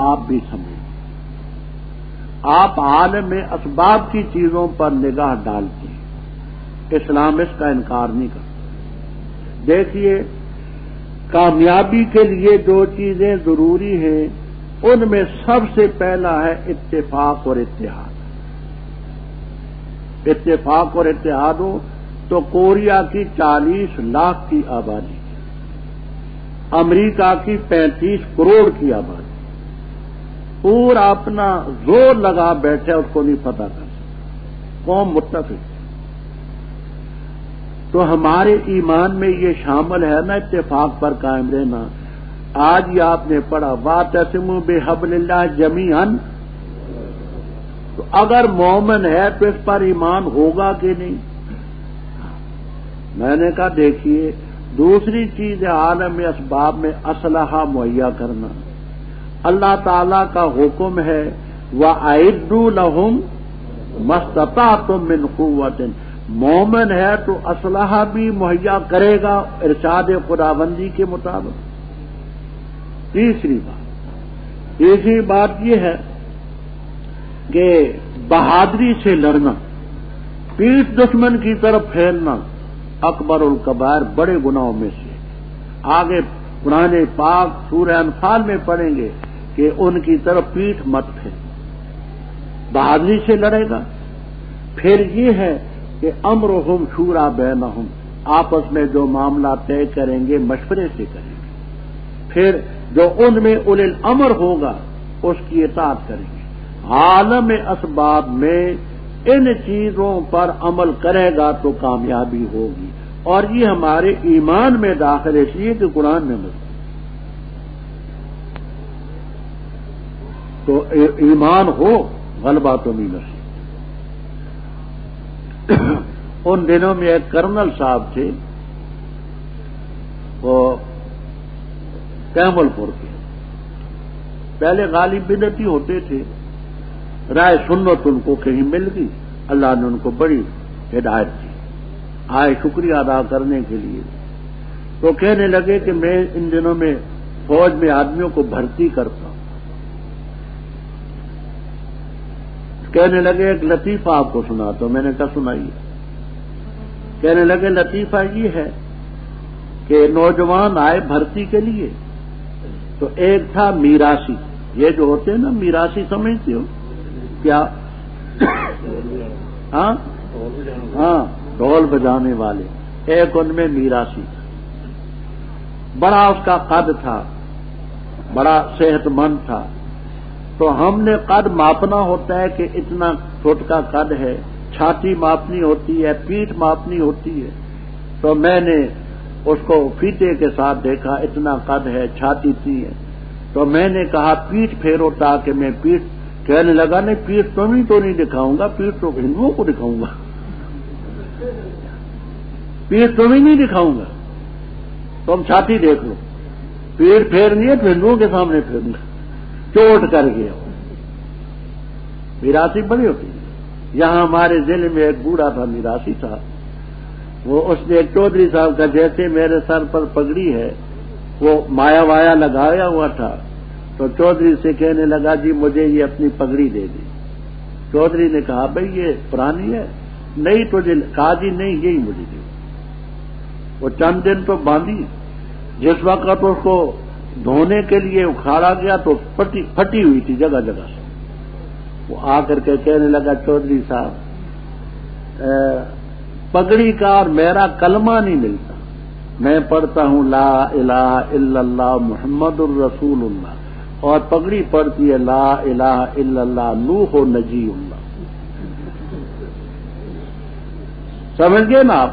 آپ بھی سمجھیں، آپ عالم اسباب کی چیزوں پر نگاہ ڈالتے ہیں، اسلام اس کا انکار نہیں کرتا۔ دیکھیے، کامیابی کے لیے جو چیزیں ضروری ہیں ان میں سب سے پہلا ہے اتفاق اور اتحاد۔ اتفاق اور اتحاد ہو تو کوریا کی 40 لاکھ کی آبادی، امریکہ کی 35 کروڑ کی آبادی پورا اپنا زور لگا بیٹھے، اس کو نہیں پتہ کر سکتا، قوم متفق۔ تو ہمارے ایمان میں یہ شامل ہے نا اتفاق پر قائم رہنا۔ آج ہی آپ نے پڑھا وَاعْتَصِمُوا بِحَبْلِ اللَّهِ جَمِيعًا، تو اگر مومن ہے تو اس پر ایمان ہوگا کہ نہیں؟ میں نے کہا دیکھیے، دوسری چیز ہے عالم اسباب میں اسلحہ مہیا کرنا۔ اللہ تعالی کا حکم ہے وَأَعِدُّوا لَهُم مَا اسْتَطَعْتُم مِّن قُوَّةٍ، مومن ہے تو اسلحہ بھی مہیا کرے گا ارشاد خداوندی کے مطابق۔ تیسری بات یہ ہے کہ بہادری سے لڑنا، پیٹھ دشمن کی طرف پھیرنا اکبر الکبائر، بڑے گناہوں میں سے۔ آگے قرآن پاک سورہ انفال میں پڑھیں گے کہ ان کی طرف پیٹھ مت پھیر، بہادری سے لڑے گا۔ پھر یہ ہے کہ امرہم شورا بینہم، آپس میں جو معاملہ طے کریں گے مشورے سے کریں گے۔ پھر جو ان میں اولی الامر ہوگا اس کی اطاعت کریں گے۔ عالم اسباب میں ان چیزوں پر عمل کرے گا تو کامیابی ہوگی، اور یہ ہمارے ایمان میں داخل ہے، اس لیے کہ قرآن میں مذکور۔ تو ایمان ہو غلبہ تو نہیں نصیب۔ ان دنوں میں ایک کرنل صاحب تھے، وہ کیمل پور کے، پہلے غالب بدعتی ہوتے تھے، رائے سنت ان کو کہیں مل گئی، اللہ نے ان کو بڑی ہدایت دی، آئے شکریہ ادا کرنے کے لیے۔ تو کہنے لگے کہ میں ان دنوں میں فوج میں آدمیوں کو بھرتی کرتا ہوں۔ کہنے لگے ایک لطیفہ آپ کو سناتا ہوں۔ میں نے کہا سنائیے۔ کہنے لگے لطیفہ یہ ہے کہ نوجوان آئے بھرتی کے لیے، تو ایک تھا میراثی، یہ جو ہوتے ہیں نا میراثی، سمجھتے ہو کیا؟ ہاں، ڈھول بجانے والے، ایک ان میں میراثی تھا، بڑا اس کا قد تھا، بڑا صحت مند تھا۔ تو ہم نے قد ماپنا ہوتا ہے کہ اتنا فٹ کا قد ہے، چھاتی ماپنی ہوتی ہے، پیٹھ ماپنی ہوتی ہے۔ تو میں نے اس کو فیتے کے ساتھ دیکھا، اتنا قد ہے، چھاتی اتنی ہے۔ تو میں نے کہا پیٹھ پھیرو تاکہ میں پیٹھ، کہنے لگا نہیں پیٹھ تمہیں تو نہیں دکھاؤں گا، پیٹھ تو ہندوؤں کو دکھاؤں گا، پیٹھ تمہیں نہیں دکھاؤں گا، تم چھاتی دیکھ لو، پیٹھ پھیرنی ہے تو ہندوؤں کے سامنے پھیروں گا۔ چوٹ کر گیا، میراثی بڑی ہوتی ہے۔ یہاں ہمارے ضلع میں ایک بوڑھا تھا، میراثی تھا، وہ اس نے ایک چودھری صاحب کا، جیسے میرے سر پر پگڑی ہے، وہ مایا وایا لگایا ہوا تھا، تو چودھری سے کہنے لگا جی مجھے یہ اپنی پگڑی دے دی۔ چودھری نے کہا بھئی یہ پرانی ہے، نہیں تجھے، کہا جی نہیں یہی مجھے دے۔ وہ چند دن تو باندھی، جس وقت اس کو دھونے کے لیے اکھاڑا گیا تو پھٹی ہوئی تھی جگہ جگہ سے۔ وہ آ کر کے کہنے لگا چودھری صاحب پگڑی کا اور میرا کلمہ نہیں ملتا، میں پڑھتا ہوں لا الہ الا اللہ محمد الرسول اللہ، اور پگڑی پڑھتی ہے لا الہ الا اللہ نوح و نجی اللہ۔ سمجھ گئے نا آپ؟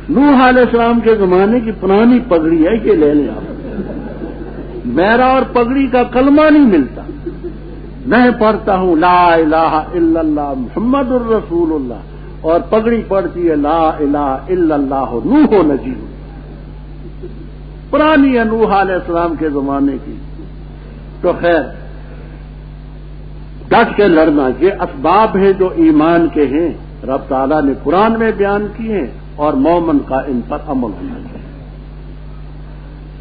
نوح علیہ السلام کے زمانے کی پرانی پگڑی ہے، یہ لے لیں آپ۔ میرا اور پگڑی کا کلمہ نہیں ملتا، میں پڑھتا ہوں لا الہ الا اللہ محمد الرسول اللہ، اور پگڑی پڑھتی ہے لا الہ الا اللہ نوح و نجی، پرانی ہے نوح علیہ السلام کے زمانے کی۔ تو خیر ڈٹ کے لڑنا، یہ اسباب ہیں جو ایمان کے ہیں، رب تعالیٰ نے قرآن میں بیان کیے ہیں، اور مومن کا ان پر عمل ہونا چاہیے۔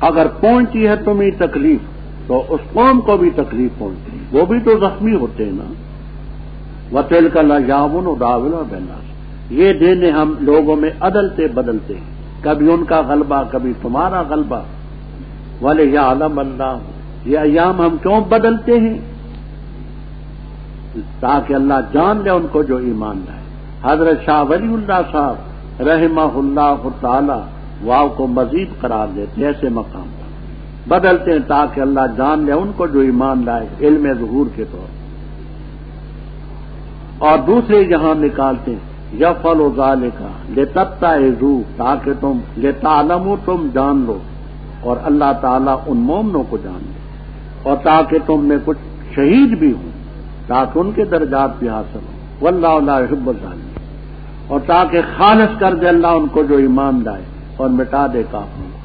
اگر پہنچی ہے تمہیں تکلیف تو اس قوم کو بھی تکلیف پہنچتی، وہ بھی تو زخمی ہوتے ہیں نا۔ وَتِلْكَ الْأَيَّامُ نُدَاوِلُهَا بَيْنَ النَّاسِ، یہ دن ہم لوگوں میں عدلتے بدلتے ہیں، کبھی ان کا غلبہ کبھی تمہارا غلبہ۔ وَلِيَعْلَمَ اللَّهُ، یہ ایام ہم کیوں بدلتے ہیں؟ تاکہ اللہ جان لے ان کو جو ایمان لائے۔ حضرت شاہ ولی اللہ صاحب رحمہ اللہ تعالی واو کو مزید قرار دیتے ایسے مقام پر بدلتے ہیں تاکہ اللہ جان لے ان کو جو ایمان لائے علم ظہور کے طور پر، اور دوسرے جہاں نکالتے ہیں یفعل ذالک لتتعظوا، تاکہ تم لتعلموا تم جان لو، اور اللہ تعالیٰ ان مومنوں کو جان لے، اور تاکہ تم میں کچھ شہید بھی ہوں تاکہ ان کے درجات بھی حاصل ہوں۔ واللہ لا يحب الظالمین، اور تاکہ خالص کر دے اللہ ان کو جو ایمان لائے اور مٹا دے کافروں کو،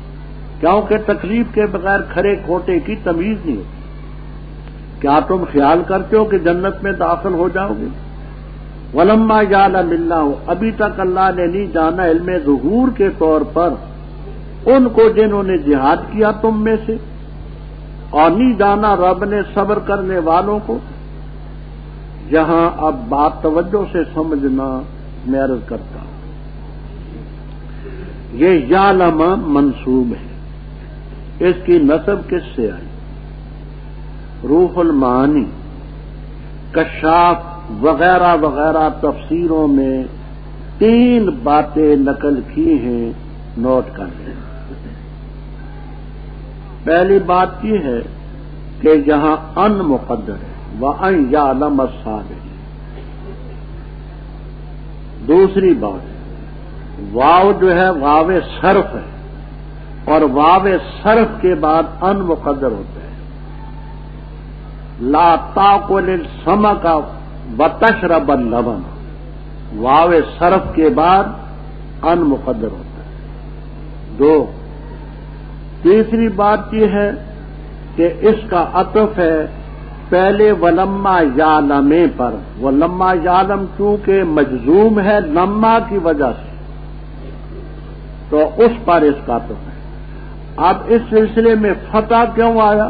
کیونکہ تکلیف کے بغیر کھرے کھوٹے کی تمیز نہیں ہوتی۔ کیا تم خیال کرتے ہو کہ جنت میں داخل ہو جاؤ گے؟ وَلَمَّا يَعْلَمِ اللَّهُ، ابھی تک اللہ نے نہیں جانا علم ظہور کے طور پر ان کو جنہوں نے جہاد کیا تم میں سے، اور نہیں جانا رب نے صبر کرنے والوں کو۔ یہاں اب بات توجہ سے سمجھنا میں عرض کرتا ہوں، یہ یعلم منصوب ہے، اس کی نسب کس سے آئی؟ روح المعانی، کشاف وغیرہ وغیرہ تفسیروں میں 3 باتیں نقل کی ہیں، نوٹ کر لیں۔ پہلی بات یہ ہے کہ یہاں ان مقدر ہے، وَأَن يَعْلَمَ الصَّابِرِينَ۔ دوسری بات، واو جو ہے واو صرف ہے، اور واو صرف کے بعد ان مقدر ہوتا ہے۔ لا تاکل السمک وتشرب اللبن، واو صرف کے بعد ان مقدر ہوتا ہے۔ 2، تیسری بات یہ ہے کہ اس کا عطف ہے پہلے ولما یعلم پر، ولما یعلم چونکہ مجزوم ہے لما کی وجہ سے تو اس پر اس کا عطف ہے۔ اب اس سلسلے میں فتح کیوں آیا؟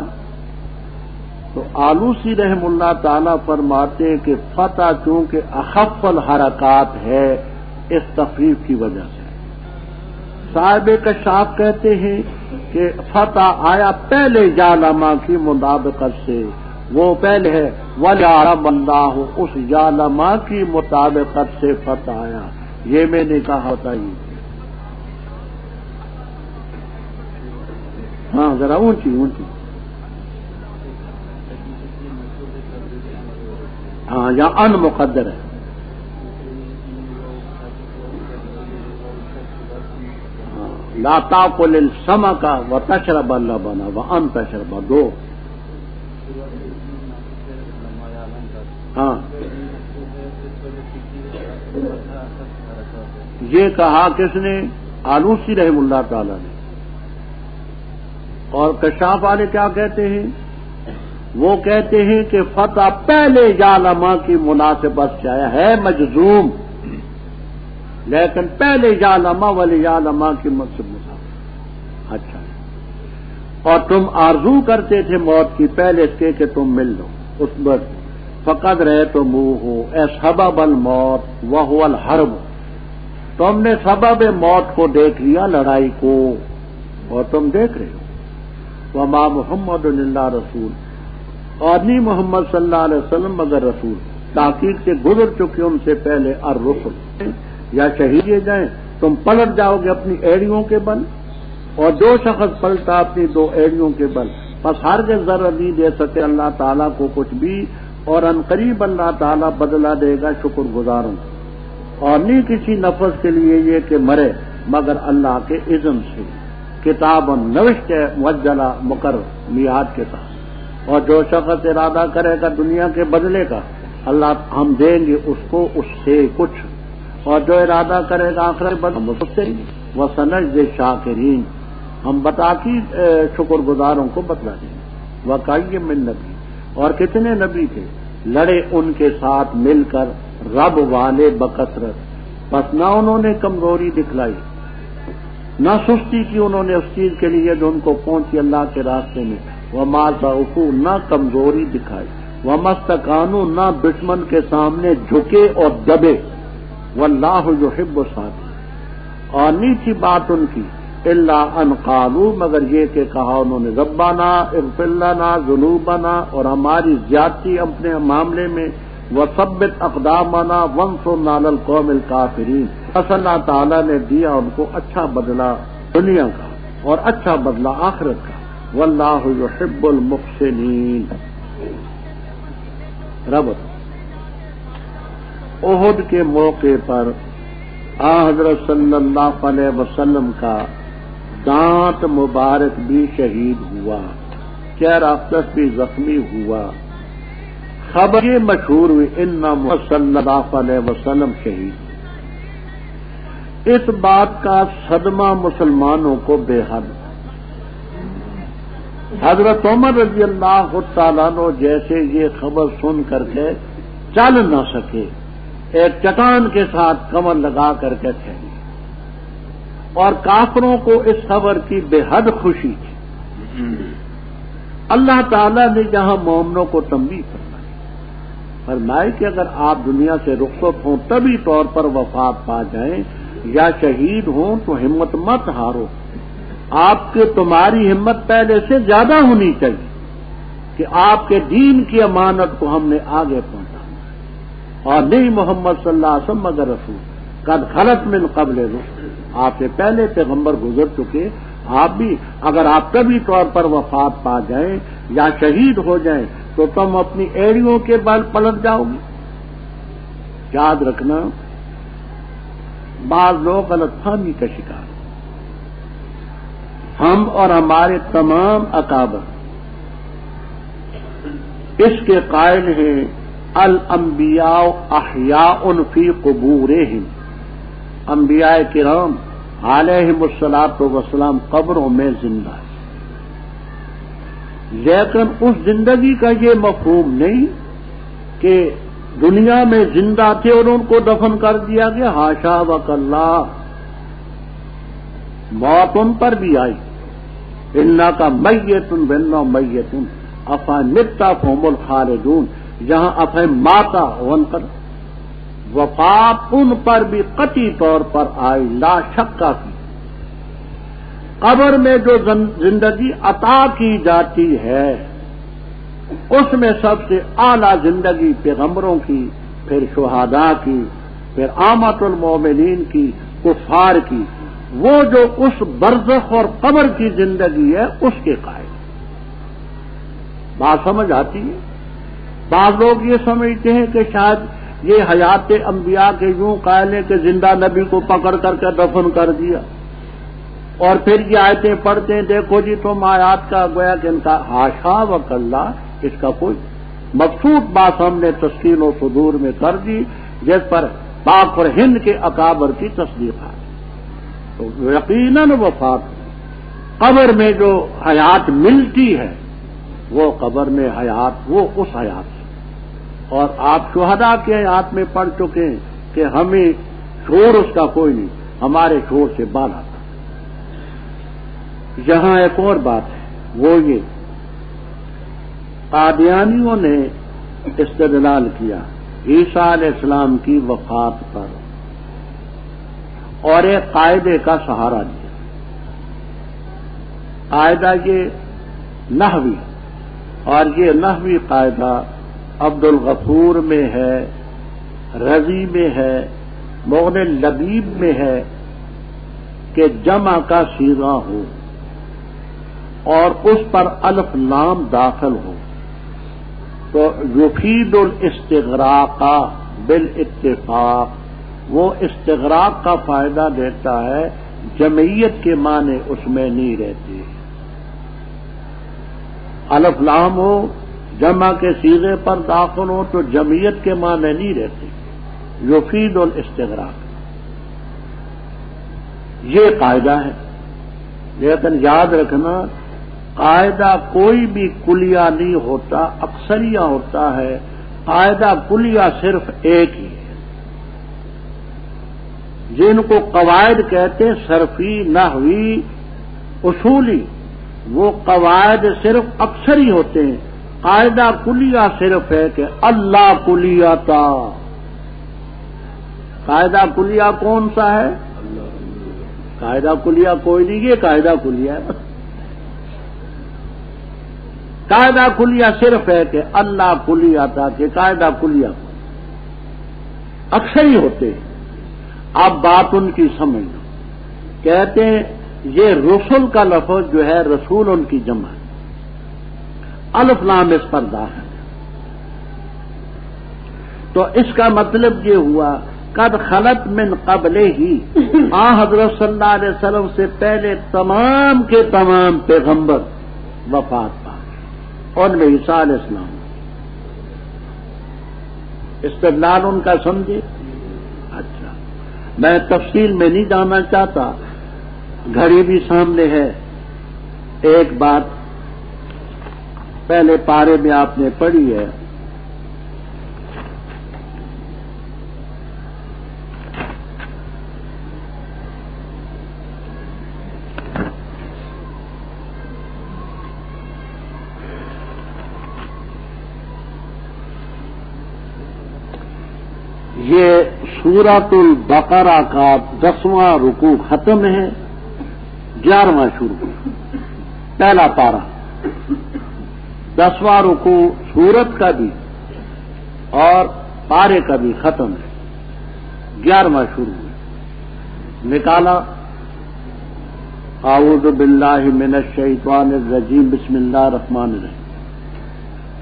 تو آلوسی رحم اللہ تعالی فرماتے ہیں کہ فتح چونکہ اخف الحرکات ہے اس تخفیف کی وجہ سے۔ صاحب کشاف کہتے ہیں کہ فتح آیا پہلے یعلم کی مطابقت سے، وہ پہلے ہے وَلْيَعْلَمَ اللَّهُ، اس یعلم کی مطابقت سے فتح آیا۔ یہ میں نے کہا ہوتا ہی، ہاں ذرا اونچی اونچی، ہاں یہاں ان مقدر ہے۔ لا تاکل السمک وتشرب اللبن وان تشرب، 2۔ ہاں یہ کہا کس نے؟ آلوسی رحم اللہ تعالی نے۔ اور کشاف والے کیا کہتے ہیں؟ وہ کہتے ہیں کہ فتح پہلے یعلم کی مناسبت سے آیا ہے، مجزوم، لیکن پہلے یعلم وَلِيَعْلَمَ کی مناسبت۔ اچھا، اور تم آرزو کرتے تھے موت کی پہلے اس کے کہ تم مل لو اس وقت، فقد رأیتموہ اے سبب الموت وہو الحرب، تم نے سبب موت کو دیکھ لیا، لڑائی کو، اور تم دیکھ رہے ہو۔ وما محمد الا رسول، اور نہیں محمد صلی اللہ علیہ وسلم مگر رسول، تحقیق سے گزر چکے ان سے پہلے الرسل، یا شہید یہ جائیں تم پلٹ جاؤ گے اپنی ایڑیوں کے بل، اور جو شخص پلٹا اپنی 2 ایڑیوں کے بل، بس ہرگز ذرا نہیں دے سکے اللہ تعالیٰ کو کچھ بھی، اور عنقریب اللہ تعالیٰ بدلہ دے گا شکر گزاروں، اور نہیں کسی نفس کے لیے یہ کہ مرے مگر اللہ کے اذن سے، کتاب نوشت ہے مؤجلہ مقرر میعاد کے ساتھ، اور جو شخص ارادہ کرے گا دنیا کے بدلے کا اللہ ہم دیں گے اس کو اس سے کچھ، اور جو ارادہ کرے گا آخرت بدل اس سے وسنجزی شاکرین، ہم بتا کی شکر گزاروں کو بدلا دیں گے۔ وکأی من نبی، اور کتنے نبی تھے لڑے ان کے ساتھ مل کر رب والے بکثرت، بس نہ انہوں نے کمزوری دکھلائی نہ سستی کی انہوں نے اس چیز کے لیے جو ان کو پہنچی اللہ کے راستے میں، وما ضعفوا نہ کمزوری دکھائی، وما استکانوا نہ دشمن کے سامنے جھکے اور دبے، واللہ یحب الصابرین، اور نہیں تھی بات ان کی الا ان قالوا مگر یہ کہ کہا انہوں نے ربنا اغفر لنا ذنوبنا، اور ہماری زیادتی اپنے معاملے میں، وثبت اقدامنا وانصرنا علی القوم الکافرین، بس اللہ تعالیٰ نے دیا ان کو اچھا بدلہ دنیا کا اور اچھا بدلہ آخرت کا، واللہ یحب المحسنین۔ ربط احد کے موقع پر حضرت صلی اللہ علیہ وسلم کا دانت مبارک بھی شہید ہوا، چہرہ اقدس بھی زخمی ہوا، خبر یہ مشہور ہوئی ان محمد صلی اللہ علیہ وسلم شہید۔ اس بات کا صدمہ مسلمانوں کو بے حد، حضرت عمر رضی اللہ تعالیٰ عنہ جیسے یہ خبر سن کر کے چل نہ سکے، ایک چٹان کے ساتھ کمر لگا کر کے ٹھہرے، اور کافروں کو اس خبر کی بے حد خوشی تھی۔ اللہ تعالیٰ نے جہاں مومنوں کو تنبیہ فرمائی کہ اگر آپ دنیا سے رخصت ہوں طبی طور پر وفات پا جائیں یا شہید ہوں تو ہمت مت ہارو، آپ کے تمہاری ہمت پہلے سے زیادہ ہونی چاہیے کہ آپ کے دین کی امانت کو ہم نے آگے پہنچانا، اور نہیں محمد صلی اللہ علیہ وسلم مگر رسول قد خلت من قبل رسل، آپ سے پہلے پیغمبر گزر چکے، آپ بھی اگر آپ کبھی طور پر وفات پا جائیں یا شہید ہو جائیں تو تم اپنی ایڑیوں کے بل پلٹ جاؤ گے۔ یاد رکھنا بعض لوگ غلط فہمی کا شکار، ہم اور ہمارے تمام اکابر اس کے قائل ہیں الانبیاء احیاء فی قبورہم، انبیاء کرام علیہم الصلاۃ والسلام قبروں میں زندہ ہے، لیکن اس زندگی کا یہ مفہوم نہیں کہ دنیا میں زندہ تھے اور ان کو دفن کر دیا گیا، حاشا وکلا، موت ان پر بھی آئی، انکا میتن وانہم میتون افمتا فہم الخالدون، جہاں افہم ماتا ون کر وفات ان پر بھی قطعی طور پر آئی، لا شک کا کی۔ قبر میں جو زندگی عطا کی جاتی ہے اس میں سب سے اعلیٰ زندگی پیغمبروں کی، پھر شہداء کی، پھر عامۃ المومنین کی، کفار کی، وہ جو اس برزخ اور قبر کی زندگی ہے اس کے قائل۔ بات سمجھ آتی ہے؟ بعض لوگ یہ سمجھتے ہیں کہ شاید یہ حیات انبیاء کے یوں قائل ہیں کہ زندہ نبی کو پکڑ کر کے دفن کر دیا، اور پھر یہ آیتیں پڑھتے ہیں دیکھو جی تم آیات کا گویا کہ ان کا حاشا وکلا، اس کا کوئی مقصود بات ہم نے تسکین و صدور میں کر دی جس پر پاک اور ہند کے اکابر کی تصدیق ہے۔ تو یقیناً وفات قبر میں جو حیات ملتی ہے وہ قبر میں حیات، وہ اس حیات سے، اور آپ شہداء کے حیات میں پڑھ چکے ہیں کہ ہمیں شور اس کا کوئی نہیں، ہمارے شور سے بالا تھا۔ یہاں ایک اور بات ہے، وہ یہ قادیانیوں نے استدلال کیا عیسیٰ علیہ السلام کی وفات پر اور ایک قاعدے کا سہارا دیا۔ قاعدہ یہ نحوی، اور یہ نحوی قاعدہ عبد الغفور میں ہے، رضی میں ہے، مغنی لبیب میں ہے کہ جمع کا صیغہ ہو اور اس پر الف لام داخل ہو تو یفید الاستغراق بالاتفاق، وہ استغراق کا فائدہ دیتا ہے، جمعیت کے معنی اس میں نہیں رہتے۔ الف لام ہو، جمع کے صیغے پر داخل ہو تو جمعیت کے معنی نہیں رہتے، یفید الاستغراق، یہ قاعدہ ہے۔ لیکن یاد رکھنا قاعدہ کوئی بھی کلیہ نہیں ہوتا، اکثریہ ہوتا ہے، قاعدہ کلیہ صرف ایک ہی ہے، جن کو قواعد کہتے ہیں، صرفی، نحوی، اصولی، وہ قواعد صرف اکثر ہی ہوتے ہیں. قاعدہ کلیہ صرف ہے کہ اللہ کلیہ تھا. قاعدہ کلیہ کون سا ہے؟ قاعدہ کلیہ کوئی نہیں، یہ قاعدہ کلیہ ہے. قاعدہ کلیہ صرف ہے کہ اللہ کلیہ تھا، کہ قاعدہ کلیہ اکثر ہی ہوتے ہیں. اب بات ان کی سمجھنا. کہتے ہیں یہ رسول کا لفظ جو ہے رسول ان کی جمع ہے، الف لام اس پر داخل ہے. تو اس کا مطلب یہ ہوا قد خلت من قبل ہی، حضرت صلی اللہ علیہ وسلم سے پہلے تمام کے تمام پیغمبر وفات پا گئے، ان میں عیسیٰ علیہ السلام. استدلال ان کا سمجھے. اچھا، میں تفصیل میں نہیں جانا چاہتا، گھڑی بھی سامنے ہے. ایک بات پہلے پارے میں آپ نے پڑھی ہے، یہ سورۃ البقرہ کا 10واں رکوع ختم ہے، 11واں شروع، پہلا پارہ. 10واں رکوع سورت کا بھی اور پارے کا بھی ختم ہے، 11واں شروع ہے. نکالا اعوذ باللہ من الشیطان الرجیم، بسم اللہ الرحمن الرحیم.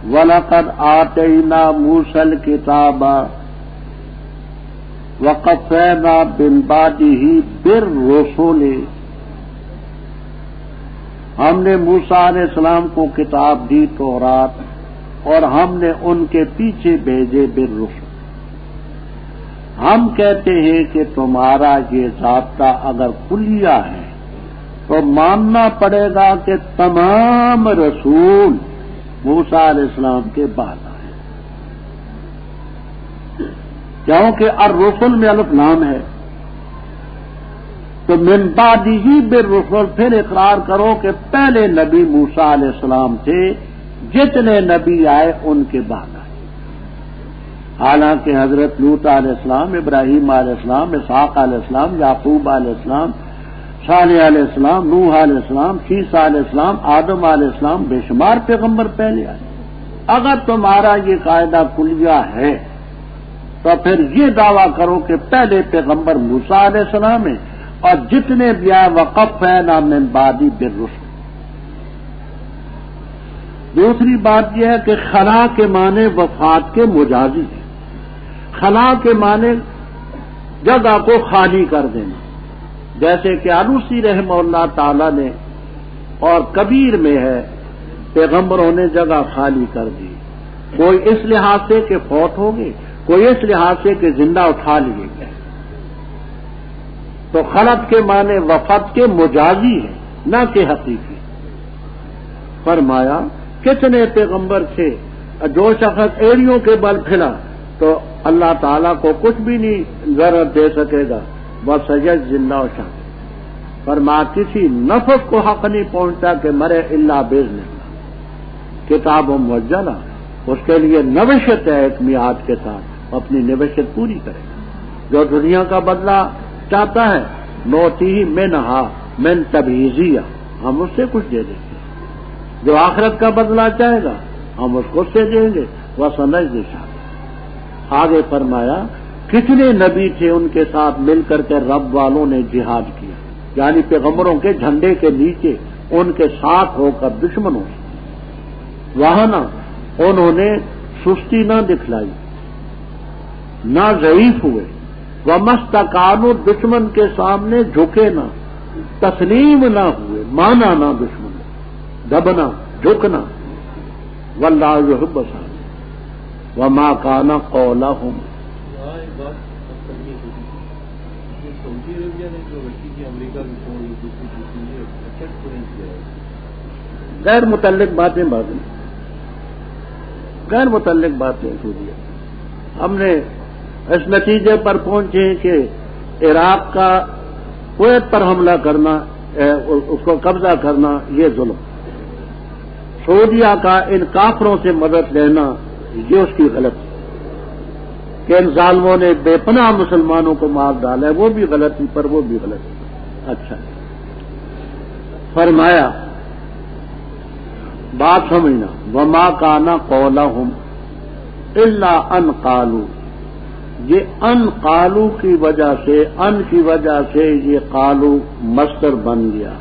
وَلَقَدْ آتَيْنَا مُوسَى الْكِتَابَ وَقَفَّيْنَا مِن بَعْدِهِ بِالرُّسُلِ. ہم نے موسیٰ علیہ السلام کو کتاب دی تورات، اور ہم نے ان کے پیچھے بھیجے بالرسل. ہم کہتے ہیں کہ تمہارا یہ ضابطہ اگر کلیہ ہے تو ماننا پڑے گا کہ تمام رسول موسیٰ علیہ السلام کے بعد آئے، کیونکہ الرسل میں الف لام ہے. تو من بعدہ بالرسل، پھر اقرار کرو کہ پہلے نبی موسیٰ علیہ السلام تھے، جتنے نبی آئے ان کے بعد آئے. حالانکہ حضرت لوط علیہ السلام، ابراہیم علیہ السلام، اسحاق علیہ السلام، یعقوب علیہ السلام، صالح علیہ السلام، نوح علیہ السلام، عیسیٰ علیہ السلام، آدم علیہ السلام، بے شمار پیغمبر پہلے آئے. اگر تمہارا یہ قاعدہ کلیہ ہے تو پھر یہ دعویٰ کرو کہ پہلے پیغمبر موسیٰ علیہ السلام ہیں، اور جتنے بھی آئے وقفینا من بعدہ بالرسل. دوسری بات یہ ہے کہ خلا کے معنی وفات کے مجازی ہے. خلا کے معنی جگہ کو خالی کر دینا، جیسے کہ آلوسی رحمہ اللہ تعالی نے اور کبیر میں ہے پیغمبروں نے جگہ خالی کر دی، کوئی اس لحاظ سے کہ فوت ہو گئے، کوئی اس لحاظ سے کہ زندہ اٹھا لیے گئے. تو خلط کے معنی وفات کے مجازی ہے، نہ کہ حقیقی. فرمایا کتنے پیغمبر تھے، جو شخص ایڑیوں کے بل پھلا تو اللہ تعالیٰ کو کچھ بھی نہیں ضرورت دے سکے گا. وَسَيَجْزِ اللَّهُ الشَّاكِرِينَ. فرمایا کسی نفس کو حق نہیں پہنچتا کہ مرے الا بإذن اللہ. کتاب و موجلہ، اس کے لیے نوشت ہے ایک میعاد کے ساتھ، اپنی نوشت پوری کرے گا. جو دنیا کا بدلہ چاہتا ہے نوتیہ منہا من تبعیضیہ، ہم اس سے کچھ دے دیں گے. جو آخرت کا بدلہ چاہے گا ہم اس کو سے دیں گے. وَسَنَجْزِي الشَّاكِرِينَ. آگے فرمایا کتنے نبی تھے ان کے ساتھ مل کر کے رب والوں نے جہاد کیا، یعنی پیغمبروں کے جھنڈے کے نیچے ان کے ساتھ ہو کر دشمنوں سے وہاں نہ انہوں نے سستی نہ دکھلائی، نہ ضعیف ہوئے. وَمَسْتَكَانُوا، دشمن کے سامنے جھکے نہ، تسلیم نہ ہوئے، مانا نہ دشمن، دبنا جھکنا. وَاللَّهُ يُحِبُّ الصَّابِرِينَ. وَمَا كَانَ قَوْلَهُمْ. غیر متعلق باتیں غیر متعلق باتیں چھوڑیے. ہم نے اس نتیجے پر پہنچے کہ عراق کا کویت پر حملہ کرنا، اس کو قبضہ کرنا، یہ ظلم. سعودیہ کا ان کافروں سے مدد لینا یہ اس کی غلطی کہ ان ظالموں نے بے پناہ مسلمانوں کو مار ڈالا ہے، وہ بھی غلطی پر وہ بھی غلطی۔ اچھا فرمایا بات سمجھنا، وما کان قولہم الا ان قالوا، یہ ان قالو کی وجہ سے، ان کی وجہ سے یہ قالو مصدر بن گیا،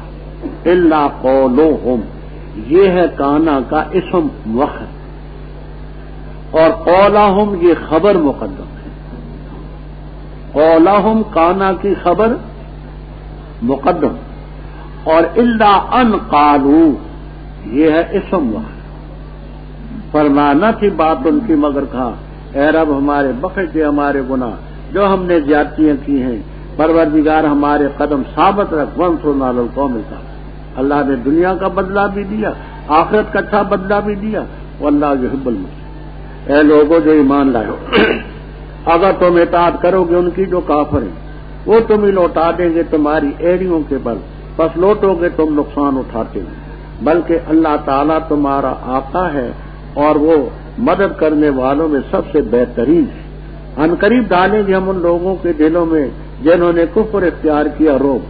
الا قولہم یہ ہے کانا کا اسم مؤخر، اور قولہم یہ خبر مقدم ہے۔ قولہم کانا کی خبر مقدم، اور الا ان قالو یہ ہے اسم مؤخر۔ فرمانا تھی بات ان کی مگر کہا اے رب ہمارے بخش دے ہمارے گناہ جو ہم نے زیادتیاں کی ہیں، پروردگار ہمارے قدم ثابت رکھ، وانصرنا علی القوم الکافرین۔ اللہ نے دنیا کا بدلہ بھی دیا، آخرت کا اچھا بدلہ بھی دیا، واللہ یحب المحسنین۔ اے لوگوں جو ایمان لائے، اگر تم اطاعت کرو گے ان کی جو کافر ہیں، وہ تمہیں لوٹا دیں گے تمہاری ایڑیوں کے بل، بس لوٹو گے تم نقصان اٹھاتے ہیں، بلکہ اللہ تعالیٰ تمہارا آقا ہے اور وہ مدد کرنے والوں میں سب سے بہترین ہے۔ ان قریب ڈالیں گے ہم ان لوگوں کے دلوں میں جنہوں نے کفر اختیار کیا روب،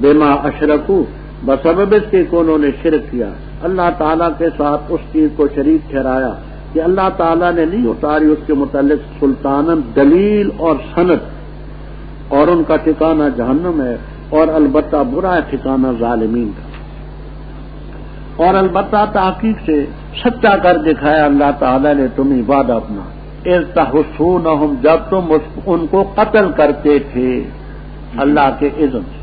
بما اشرکو بسبب اس کے کہ انہوں نے شرک کیا، اللہ تعالیٰ کے ساتھ اس چیز کو شریک ٹھہرایا کہ اللہ تعالیٰ نے نہیں اتاری اس کے متعلق سلطانن دلیل اور سند، اور ان کا ٹھکانہ جہنم ہے، اور البتہ برا ہے ٹھکانہ ظالمین کا۔ اور البتہ تحقیق سے سچا کر دکھایا اللہ تعالیٰ نے تمہیں وعدہ اپنا، اذ تحسونہم جب تم ان کو قتل کرتے تھے اللہ کے اذن سے،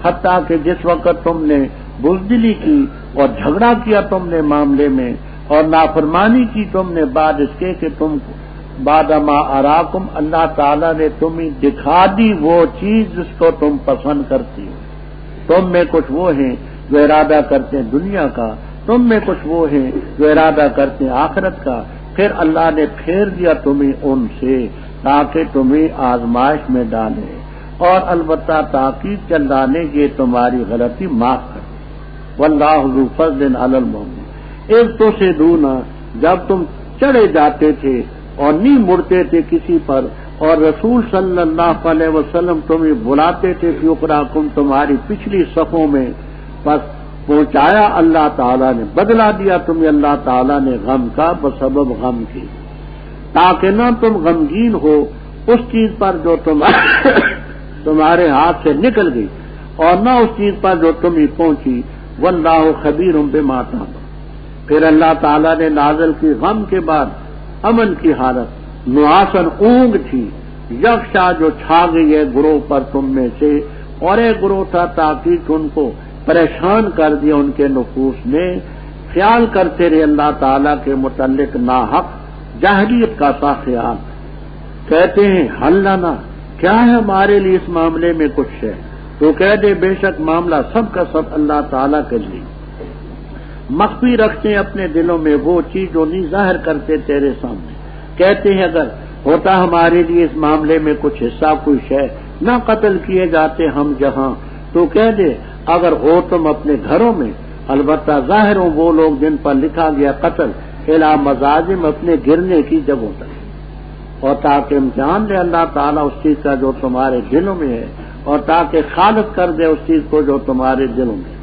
حتیٰ کہ جس وقت تم نے بزدلی کی اور جھگڑا کیا تم نے معاملے میں، اور نافرمانی کی تم نے بعد اس کے کہ تم بعد ما اراکم اللہ تعالیٰ نے تمہیں دکھا دی وہ چیز جس کو تم پسند کرتی ہو۔ تم میں کچھ وہ ہیں جو ارادہ کرتے ہیں دنیا کا، تم میں کچھ وہ ہیں جو ارادہ کرتے ہیں آخرت کا، پھر اللہ نے پھیر دیا تمہیں ان سے تاکہ تمہیں آزمائش میں ڈالے، اور البتہ تحقیق اللہ نے یہ تمہاری غلطی معاف کر دی۔ واللہ ذو فضل علی المؤمنین اذ تصعدون جب تم چڑھے جاتے تھے اور نہیں مڑتے تھے کسی پر، اور رسول صلی اللہ علیہ وسلم تمہیں بلاتے تھے فی اخراکم تمہاری پچھلی صفوں میں، بس پہنچایا اللہ تعالیٰ نے، بدلا دیا تمہیں اللہ تعالیٰ نے غم کا بسبب غم کی، تاکہ نہ تم غمگین ہو اس چیز پر جو تمہارے ہاتھ سے نکل گئی، اور نہ اس چیز پر جو تمہیں پہنچی۔ واللہ خبیر بما تعملون۔ پھر اللہ تعالیٰ نے نازل کی غم کے بعد امن کی حالت، نعاسن اونگ تھی، یکشا جو چھا گئی ہے گروہ پر تم میں سے، اور ایک گروہ تھا تاکہ ان کو پریشان کر دیا ان کے نفوس نے، خیال کرتے رہے اللہ تعالیٰ کے متعلق ناحق جاہلیت کا سا خیال، کہتے ہیں حل لنا کیا ہے ہمارے لیے اس معاملے میں کچھ ہے، تو کہہ دے بے شک معاملہ سب کا سب اللہ تعالیٰ کے لیے، مخفی رکھتے ہیں اپنے دلوں میں وہ چیز جو نہیں ظاہر کرتے تیرے سامنے، کہتے ہیں اگر ہوتا ہمارے لیے اس معاملے میں کچھ حصہ کوئی شے نہ قتل کیے جاتے ہم جہاں، تو کہہ دے اگر ہو تم اپنے گھروں میں، البتہ ظاہر ہوں وہ لوگ جن پر لکھا گیا قتل الی مزاجم اپنے گرنے کی جگہوں تک، اور تاکہ امتحان دے اللہ تعالیٰ اس چیز کا جو تمہارے دلوں میں ہے، اور تاکہ خالص کر دے اس چیز کو جو تمہارے دلوں میں،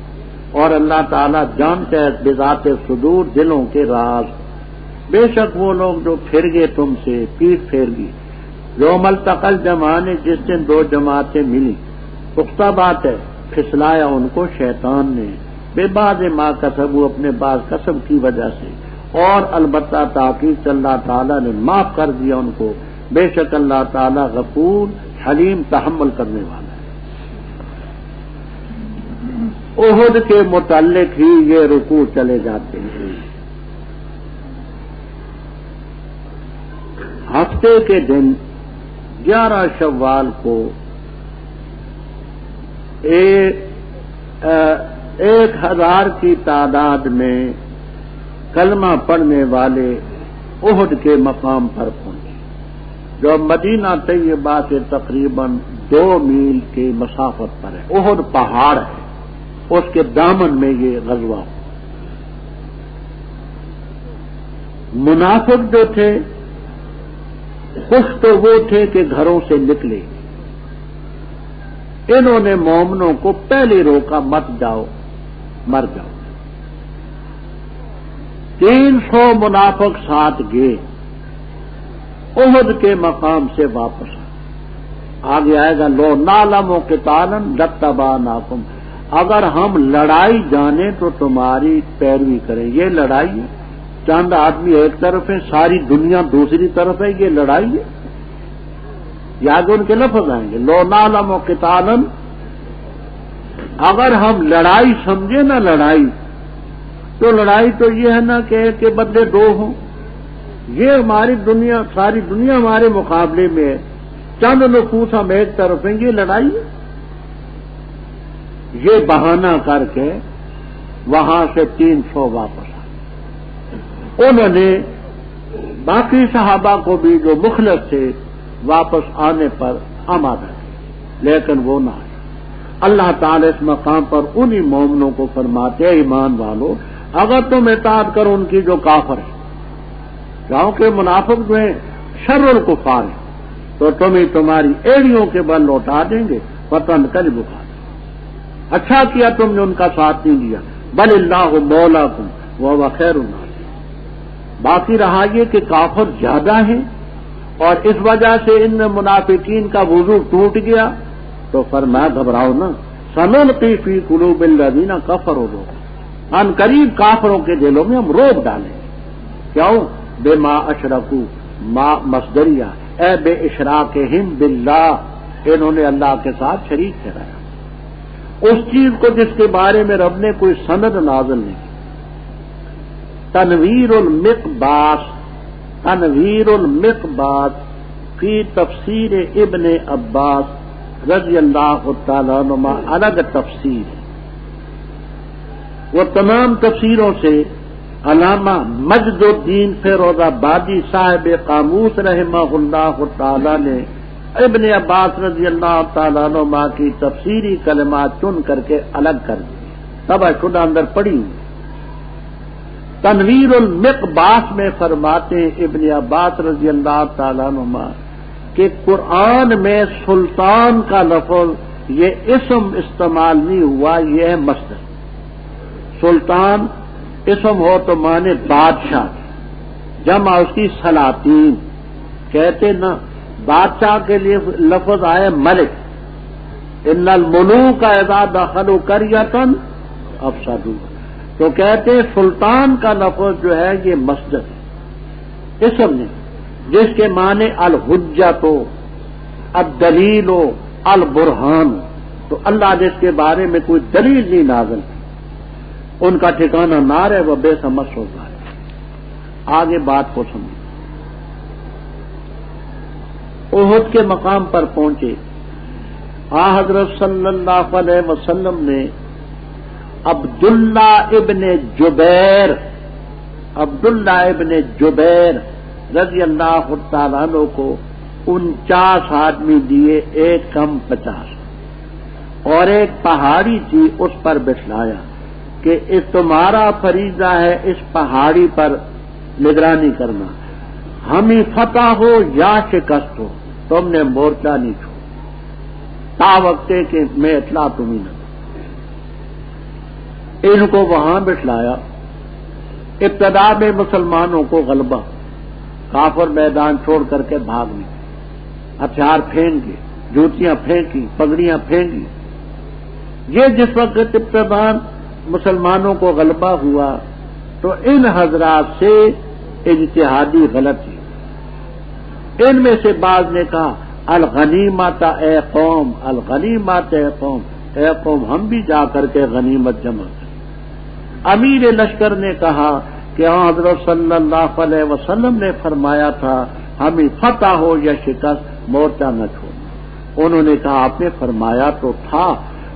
اور اللہ تعالیٰ جانتے ہیں بذات صدور دلوں کے راز۔ بے شک وہ لوگ جو پھر گئے تم سے، پیٹ پھیر گئی، یوم التقل جمعان جس دن دو جماعتیں ملی، پختہ بات ہے پھسلایا ان کو شیطان نے، بے بعض ما کسبوا اپنے بعض کسب کی وجہ سے، اور البتہ تحقیق اللہ تعالیٰ نے معاف کر دیا ان کو، بے شک اللہ تعالیٰ غفور حلیم تحمل کرنے والا ہے۔ احد کے متعلق ہی یہ رکوع چلے جاتے ہیں۔ ہفتے کے دن 11 شوال کو 1000 کی تعداد میں کلمہ پڑھنے والے احد کے مقام پر پہنچے، جو مدینہ طیبہ سے تقریباً 2 میل کی مسافت پر ہے۔ احد پہاڑ ہے، اس کے دامن میں یہ غزوہ ہو۔ منافق جو تھے کچھ تو وہ تھے کہ گھروں سے نکلے، انہوں نے مومنوں کو پہلے روکا مت جاؤ مر جاؤ۔ 300 منافق ساتھ گئے، احد کے مقام سے واپس آگے آئے گا لو نعلم قتالا لاتبعناکم، اگر ہم لڑائی جانیں تو تمہاری پیروی کریں۔ یہ لڑائی ہے، چند آدمی ایک طرف ہیں، ساری دنیا دوسری طرف ہے، یہ لڑائی ہے۔ یہ آگے ان کے لفظ آئیں گے لو نعلم قتالا، اگر ہم لڑائی سمجھے نا لڑائی، تو لڑائی تو یہ ہے نا کہ ایک کے بدلے دو ہوں۔ یہ ہماری دنیا، ساری دنیا ہمارے مقابلے میں ہے، چند نفوس ہم ایک طرف ہیں، یہ لڑائی ہے۔ یہ بہانہ کر کے وہاں سے 300 واپس آئے۔ انہوں نے باقی صحابہ کو بھی جو مخلص تھے واپس آنے پر آمادہ تھے، لیکن وہ نہ آئے۔ اللہ تعالی اس مقام پر انہی مومنوں کو فرماتے ہیں ایمان والو اگر تم اطاعت کرو ان کی جو کافر ہے، جاؤ کہ منافق جو ہیں شر الکفار ہیں، تو تمہیں تمہاری ایڑیوں کے بل لوٹا دیں گے، وطن کل بخار۔ اچھا کیا تم نے ان کا ساتھ نہیں دیا، بل اللہ مولاکم وہو خیر الناصرین۔ باقی رہا یہ کہ کافر زیادہ ہیں اور اس وجہ سے ان منافقین کا وضو ٹوٹ گیا، تو فرمایا گھبراؤ نا، سنلقی فی قلوب الذین کفروا الرعب، ان قریب کافروں کے دلوں میں ہم روب ڈالیں گے۔ کیوں؟ بما اشرکوا، ما مصدریہ اے بے اشراکہم باللہ، انہوں نے اللہ کے ساتھ شریک ٹھہرایا اس چیز کو جس کے بارے میں رب نے کوئی سند نازل نہیں کی۔ تنویر المقباس، تنویر المقباس فی تفسیر ابن عباس رضی اللہ تعالیٰ عنہما الگ تفسیر ہے، وہ تمام تفسیروں سے علامہ مجد الدین فیروز آبادی صاحب قاموس رحمہ اللہ تعالی نے ابن عباس رضی اللہ تعالیٰ عنہما کی تفسیری کلمات چن کر کے الگ کر دی، طبع شدہ اندر پڑی ہوئی۔ تنویر المقباس میں فرماتے ہیں ابن عباس رضی اللہ تعالیٰ عنہما کہ قرآن میں سلطان کا لفظ یہ اسم استعمال نہیں ہوا، یہ ہے مصدر۔ سلطان اسم ہو تو مانے بادشاہ، جمع اس کی سلاطین، کہتے نا بادشاہ کے لیے لفظ آئے ملک، ان الملوک اذا دخلوا قریۃ افسدوها، تو کہتے سلطان کا لفظ جو ہے یہ مصدر ہے، اسم نہیں، جس کے معنی الحجت ہو، الدلیل ہو، البرہان، تو اللہ جس کے بارے میں کوئی دلیل نہیں نازل کی ان کا ٹھکانہ نار ہے، وہ بے سمجھ ہوتا ہے۔ آگے بات کو سمجھیں، احد کے مقام پر پہنچے، حضرت صلی اللہ علیہ وسلم نے عبداللہ ابن جبیر رضی اللہ تعالیٰ عنہ کو 49 آدمی دیے، ایک کم 50، اور ایک پہاڑی تھی اس پر بٹھلایا کہ تمہارا فریضہ ہے اس پہاڑی پر نگرانی کرنا، ہمیں فتح ہو یا شکست ہو، تم نے مورچہ نہیں چھوڑا تا وقتے کہ میں اطلاع تمہیں نہ دوں۔ ان کو وہاں بٹھلایا، ابتدا میں مسلمانوں کو غلبہ، کافر میدان چھوڑ کر کے بھاگ نکلے، ہتھیار پھینک گئے، جوتیاں پھینکی، پگڑیاں پھینکی۔ یہ جس وقت ابتدا مسلمانوں کو غلبہ ہوا تو ان حضرات سے اجتہادی غلطی، ان میں سے بعض نے کہا الغنیمت اے قوم، الغنیمت اے قوم، اے قوم ہم بھی جا کر کے غنیمت جمع کریں۔ امیر لشکر نے کہا کہ حضرت صلی اللہ علیہ وسلم نے فرمایا تھا ہمیں فتح ہو یا شکست مورچہ نہ چھوڑنا۔ انہوں نے کہا آپ نے فرمایا تو تھا،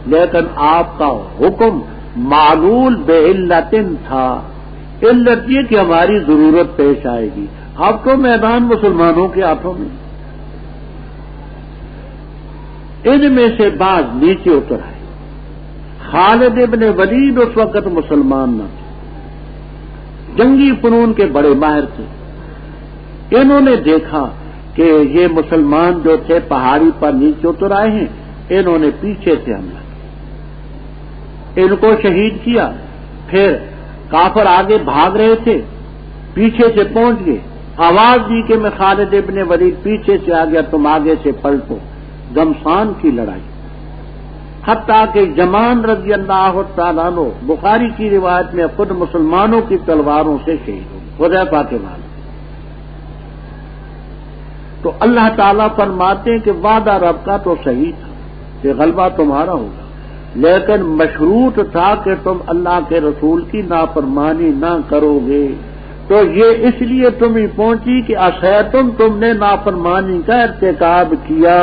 لیکن آپ کا حکم معلول بعلت تھا، علت یہ کہ ہماری ضرورت پیش آئے گی، اب تو میدان مسلمانوں کے ہاتھوں میں۔ ان میں سے بعض نیچے اتر آئے، خالد ابن ولید اس وقت مسلمان نہ تھے، جنگی فنون کے بڑے ماہر تھے. انہوں نے دیکھا کہ یہ مسلمان جو تھے پہاڑی پر نیچے اتر آئے ہیں، انہوں نے پیچھے سے حملہ کیا، ان کو شہید کیا. پھر کافر آگے بھاگ رہے تھے، پیچھے سے پہنچ گئے، آواز دی کہ میں خالد ابن ولید پیچھے سے آ گیا، تم آگے سے پلٹو. گمسان کی لڑائی، حتیٰ کہ جمان رضی اللہ تعالیٰ عنہ بخاری کی روایت میں خود مسلمانوں کی تلواروں سے شہید ہو حذیفہ کے بعد. تو اللہ تعالیٰ فرماتے ہیں کہ وعدہ رب کا تو صحیح تھا کہ غلبہ تمہارا ہوگا، لیکن مشروط تھا کہ تم اللہ کے رسول کی نافرمانی نہ کرو گے. تو یہ اس لیے تمہیں پہنچی کہ تم نے نافرمانی کا ارتکاب کیا.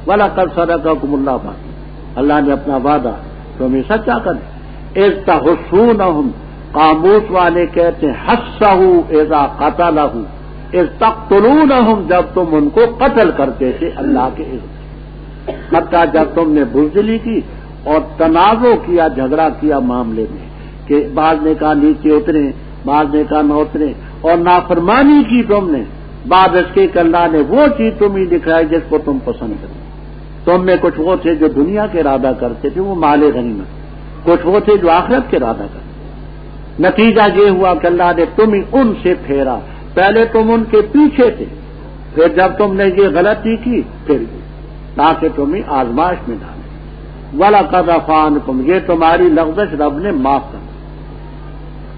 وَلَقَدْ صَدَقَكُمُ اللَّهُ وعدَهُ، اللہ نے اپنا وعدہ تمہیں سچا کر دیا. اِذْ تَحُسُّونَهُمْ، قاموس والے کہتے ہیں حَسَّهُ اِذَا قَتَلَهُ، اِذْ تَقْتُلُونَهُمْ، جب تم ان کو قتل کرتے تھے اللہ کے اذن، حتیٰ جب تم نے بزدلی کی اور تنازع کیا، جھگڑا کیا معاملے میں کہ بعض نے کہا نیچے اترے، بعض نے کہا نہ اترے، اور نافرمانی کی تم نے، بعد اس کے کہ اللہ نے وہ چیز تمہیں دکھائی جس کو تم پسند کرو. تم میں کچھ وہ تھے جو دنیا کے ارادہ کرتے تھے، وہ مال غنیمت، کچھ وہ تھے جو آخرت کے ارادہ کرتے. نتیجہ یہ ہوا کہ اللہ نے تمہیں ان سے پھیرا. پہلے تم ان کے پیچھے تھے، پھر جب تم نے یہ غلطی کی پھر تاکہ تمہیں آزمائش میں ڈالے. وَلَقَدْ عَفَا عَنْكُمْ، یہ تمہاری لغزش رب نے معاف کر دی.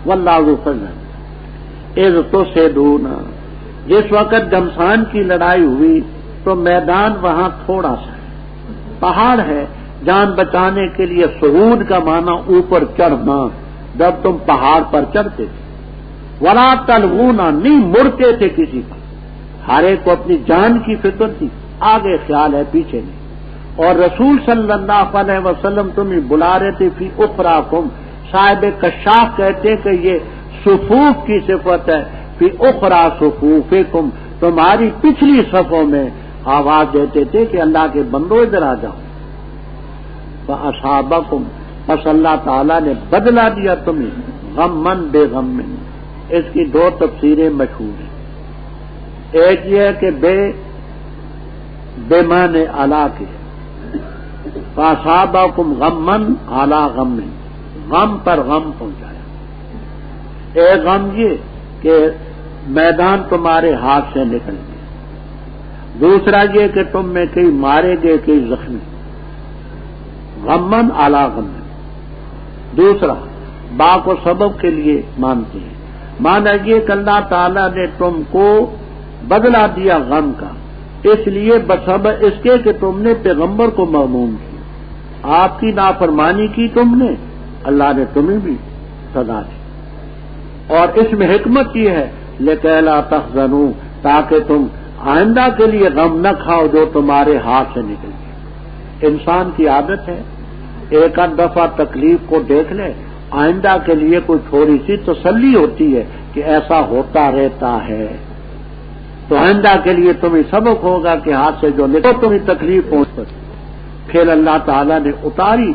وَاللَّهُ ذُو فَضْلٍ إِذْ تُصْعِدُونَ، جس وقت گمسان کی لڑائی ہوئی تو میدان وہاں تھوڑا سا ہے، پہاڑ ہے. جان بچانے کے لیے صعود کا معنی اوپر چڑھنا، جب تم پہاڑ پر چڑھتے تھے. وَلَا تَلْوُونَ، نہیں مڑتے تھے کسی پر، ہر ایک کو اپنی جان کی فکر تھی، آگے خیال ہے پیچھے نہیں. اور رسول صلی اللہ علیہ وسلم تمہیں بلا رہے تھے فی اخراکم، صاحب کشاف کہتے ہیں کہ یہ صفوف کی صفت ہے. فی اخرا صفوفکم، تمہاری پچھلی صفوں میں آواز دیتے تھے کہ اللہ کے بندو ادھر آ جاؤ. فاصابکم، بس اللہ تعالیٰ نے بدلا دیا تمہیں غمن بے غم. اس کی دو تفسیریں مشہور ہیں. ایک یہ ہے کہ بے معنی علا کے، فاصابکم غمن علی غم، غم پر غم پہنچایا. ایک غم یہ کہ میدان تمہارے ہاتھ سے نکل گئے، دوسرا یہ کہ تم میں کئی مارے گئے کئی زخمی. غمن علی غم. دوسرا با کو سبب کے لیے مانتے ہیں، مانا یہ کہ اللہ تعالیٰ نے تم کو بدلا دیا غم کا، اس لیے بسبب اس کے کہ تم نے پیغمبر کو مغموم کیا، آپ کی نافرمانی کی تم نے، اللہ نے تمہیں بھی سزا دی. اور اس میں حکمت یہ ہے لِكَيْ لَا تَحْزَنُوا، تاکہ تم آئندہ کے لیے غم نہ کھاؤ جو تمہارے ہاتھ سے نکل گئے. انسان کی عادت ہے ایک آدھ دفعہ تکلیف کو دیکھ لے، آئندہ کے لیے کوئی تھوڑی سی تسلی ہوتی ہے کہ ایسا ہوتا رہتا ہے، تو آئندہ کے لیے تمہیں سبق ہوگا کہ ہاتھ سے جو نکلو تمہیں تکلیف پہنچ سکتی. پھر اللہ تعالیٰ نے اتاری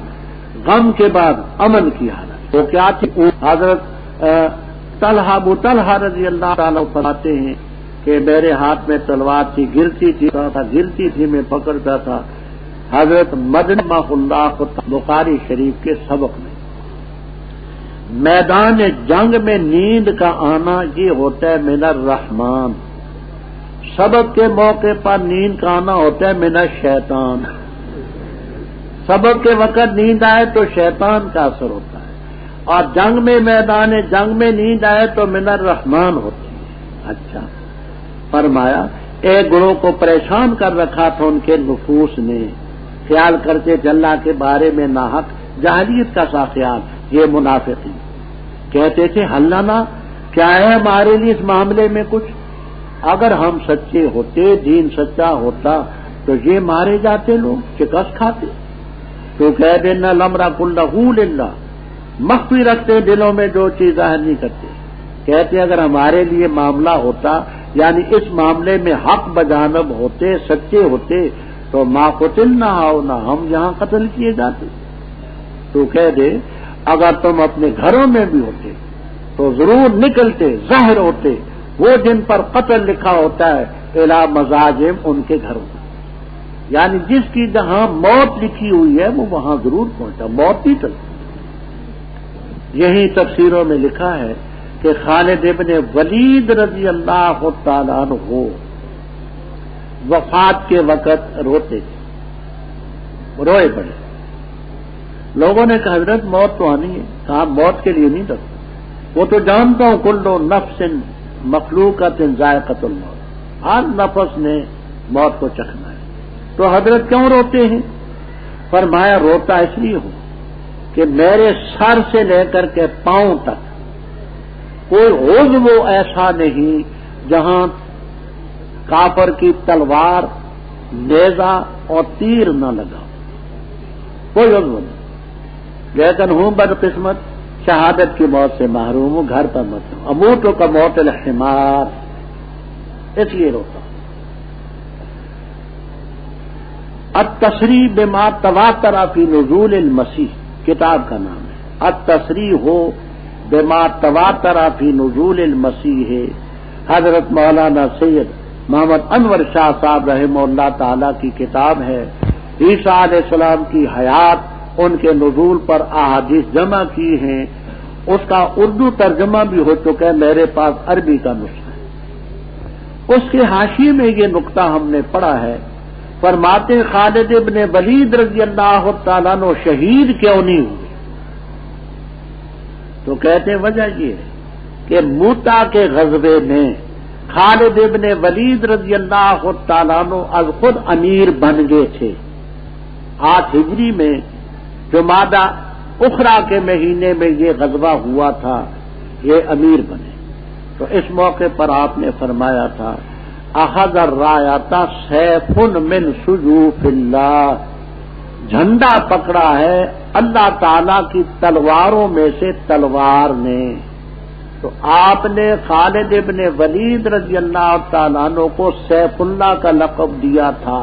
غم کے بعد امن کی حالت. وہ کیا تھی؟ حضرت طلحہ ابو طلحہ رضی اللہ تعالیٰ فرماتے ہیں کہ میرے ہاتھ میں تلوار تھی، گرتی تھی میں پکڑتا تھا. حضرت مدنی رحمہ اللہ بخاری شریف کے سبق میں میدان جنگ میں نیند کا آنا یہ ہوتا ہے من الرحمن، سبق کے موقع پر نیند کا آنا ہوتا ہے من الشیطان. سبق کے وقت نیند آئے تو شیطان کا اثر ہوتا ہے، اور جنگ میں میدان جنگ میں نیند آئے تو من الرحمن ہوتی ہے. اچھا فرمایا ایک گروہ کو پریشان کر رکھا تھا ان کے نفوس نے، خیال کرتے تھے اللہ کے بارے میں ناحق جاہلیت کا سا خیال. یہ منافقین کہتے تھے حل لنا، کیا ہے ہمارے لیے اس معاملے میں کچھ؟ اگر ہم سچے ہوتے، دین سچا ہوتا تو یہ مارے جاتے لوگ شکست کھاتے. تو کہہ دینا الامر کلہ للہ، مخفی رکھتے دلوں میں جو چیز ظاہر نہیں کرتے. کہتے اگر ہمارے لیے معاملہ ہوتا، یعنی اس معاملے میں حق بجانب ہوتے، سچے ہوتے تو ما قتلنا ہونا، ہم یہاں قتل کیے جاتے. تو کہہ دے اگر تم اپنے گھروں میں بھی ہوتے تو ضرور نکلتے ظاہر ہوتے وہ جن پر قتل لکھا ہوتا ہے الی مزاجم ان کے گھروں میں، یعنی جس کی جہاں موت لکھی ہوئی ہے وہ وہاں ضرور پہنچا، موت نہیں چلتی۔ یہی تفسیروں میں لکھا ہے کہ خالد ابن ولید رضی اللہ تعالیٰ عنہ وفات کے وقت روتے تھے، روئے پڑے۔ لوگوں نے کہا حضرت موت تو آنی ہے، کہا موت کے لیے نہیں ڈرتا، وہ تو جانتا ہوں کل نفس مخلوقۃ ذائقۃ الموت، ہر نفس نے موت کو چکھنا ہے، تو حضرت کیوں روتے ہیں؟ فرمایا روتا اس لیے ہوں کہ میرے سر سے لے کر کے پاؤں تک کوئی عضو ایسا نہیں جہاں کافر کی تلوار، نیزہ اور تیر نہ لگا، کوئی عضو نہیں، لیکن ہوں بدقسمت شہادت کی موت سے محروم ہوں، گھر پر مت ہوں، اموت کا موت الحمار، اس لیے روتا ہوں۔ التصریح بما تواتر فی نزول المسیح کتاب کا نام ہے، التصریح ہو بما تواتر فی نزول المسیح ہے، حضرت مولانا سید محمد انور شاہ صاحب رحمہ اللہ تعالی کی کتاب ہے، عیسیٰ علیہ السلام کی حیات، ان کے نزول پر احادیث جمع کی ہیں، اس کا اردو ترجمہ بھی ہو چکا ہے، میرے پاس عربی کا نسخہ ہے۔ اس کے حاشیے میں یہ نقطہ ہم نے پڑھا ہے، فرماتے خالد ابن ولید رضی اللہ تعالیٰ عنہ شہید کیوں نہیں ہوئے؟ تو کہتے وجہ یہ ہے کہ موتا کے غزوے میں خالد ابن ولید رضی اللہ تعالیٰ عنہ از خود امیر بن گئے تھے۔ 8 ہجری میں جمادہ اخرى کے مہینے میں یہ غزوہ ہوا تھا، یہ امیر بنے، تو اس موقع پر آپ نے فرمایا تھا اخذ الرایۃ سیف من سیوف اللہ، جھنڈا پکڑا ہے اللہ تعالی کی تلواروں میں سے تلوار نے۔ تو آپ نے خالد ابن ولید رضی اللہ تعالیٰ عنہ کو سیف اللہ کا لقب دیا تھا۔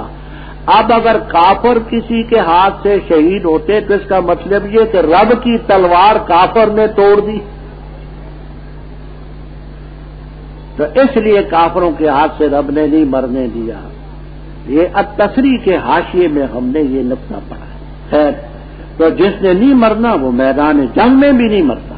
اب اگر کافر کسی کے ہاتھ سے شہید ہوتے تو اس کا مطلب یہ کہ رب کی تلوار کافر نے توڑ دی، تو اس لیے کافروں کے ہاتھ سے رب نے نہیں مرنے دیا۔ یہ التصریح کے حاشیے میں ہم نے یہ نقطہ پڑھا ہے۔ خیر، تو جس نے نہیں مرنا وہ میدان جنگ میں بھی نہیں مرتا،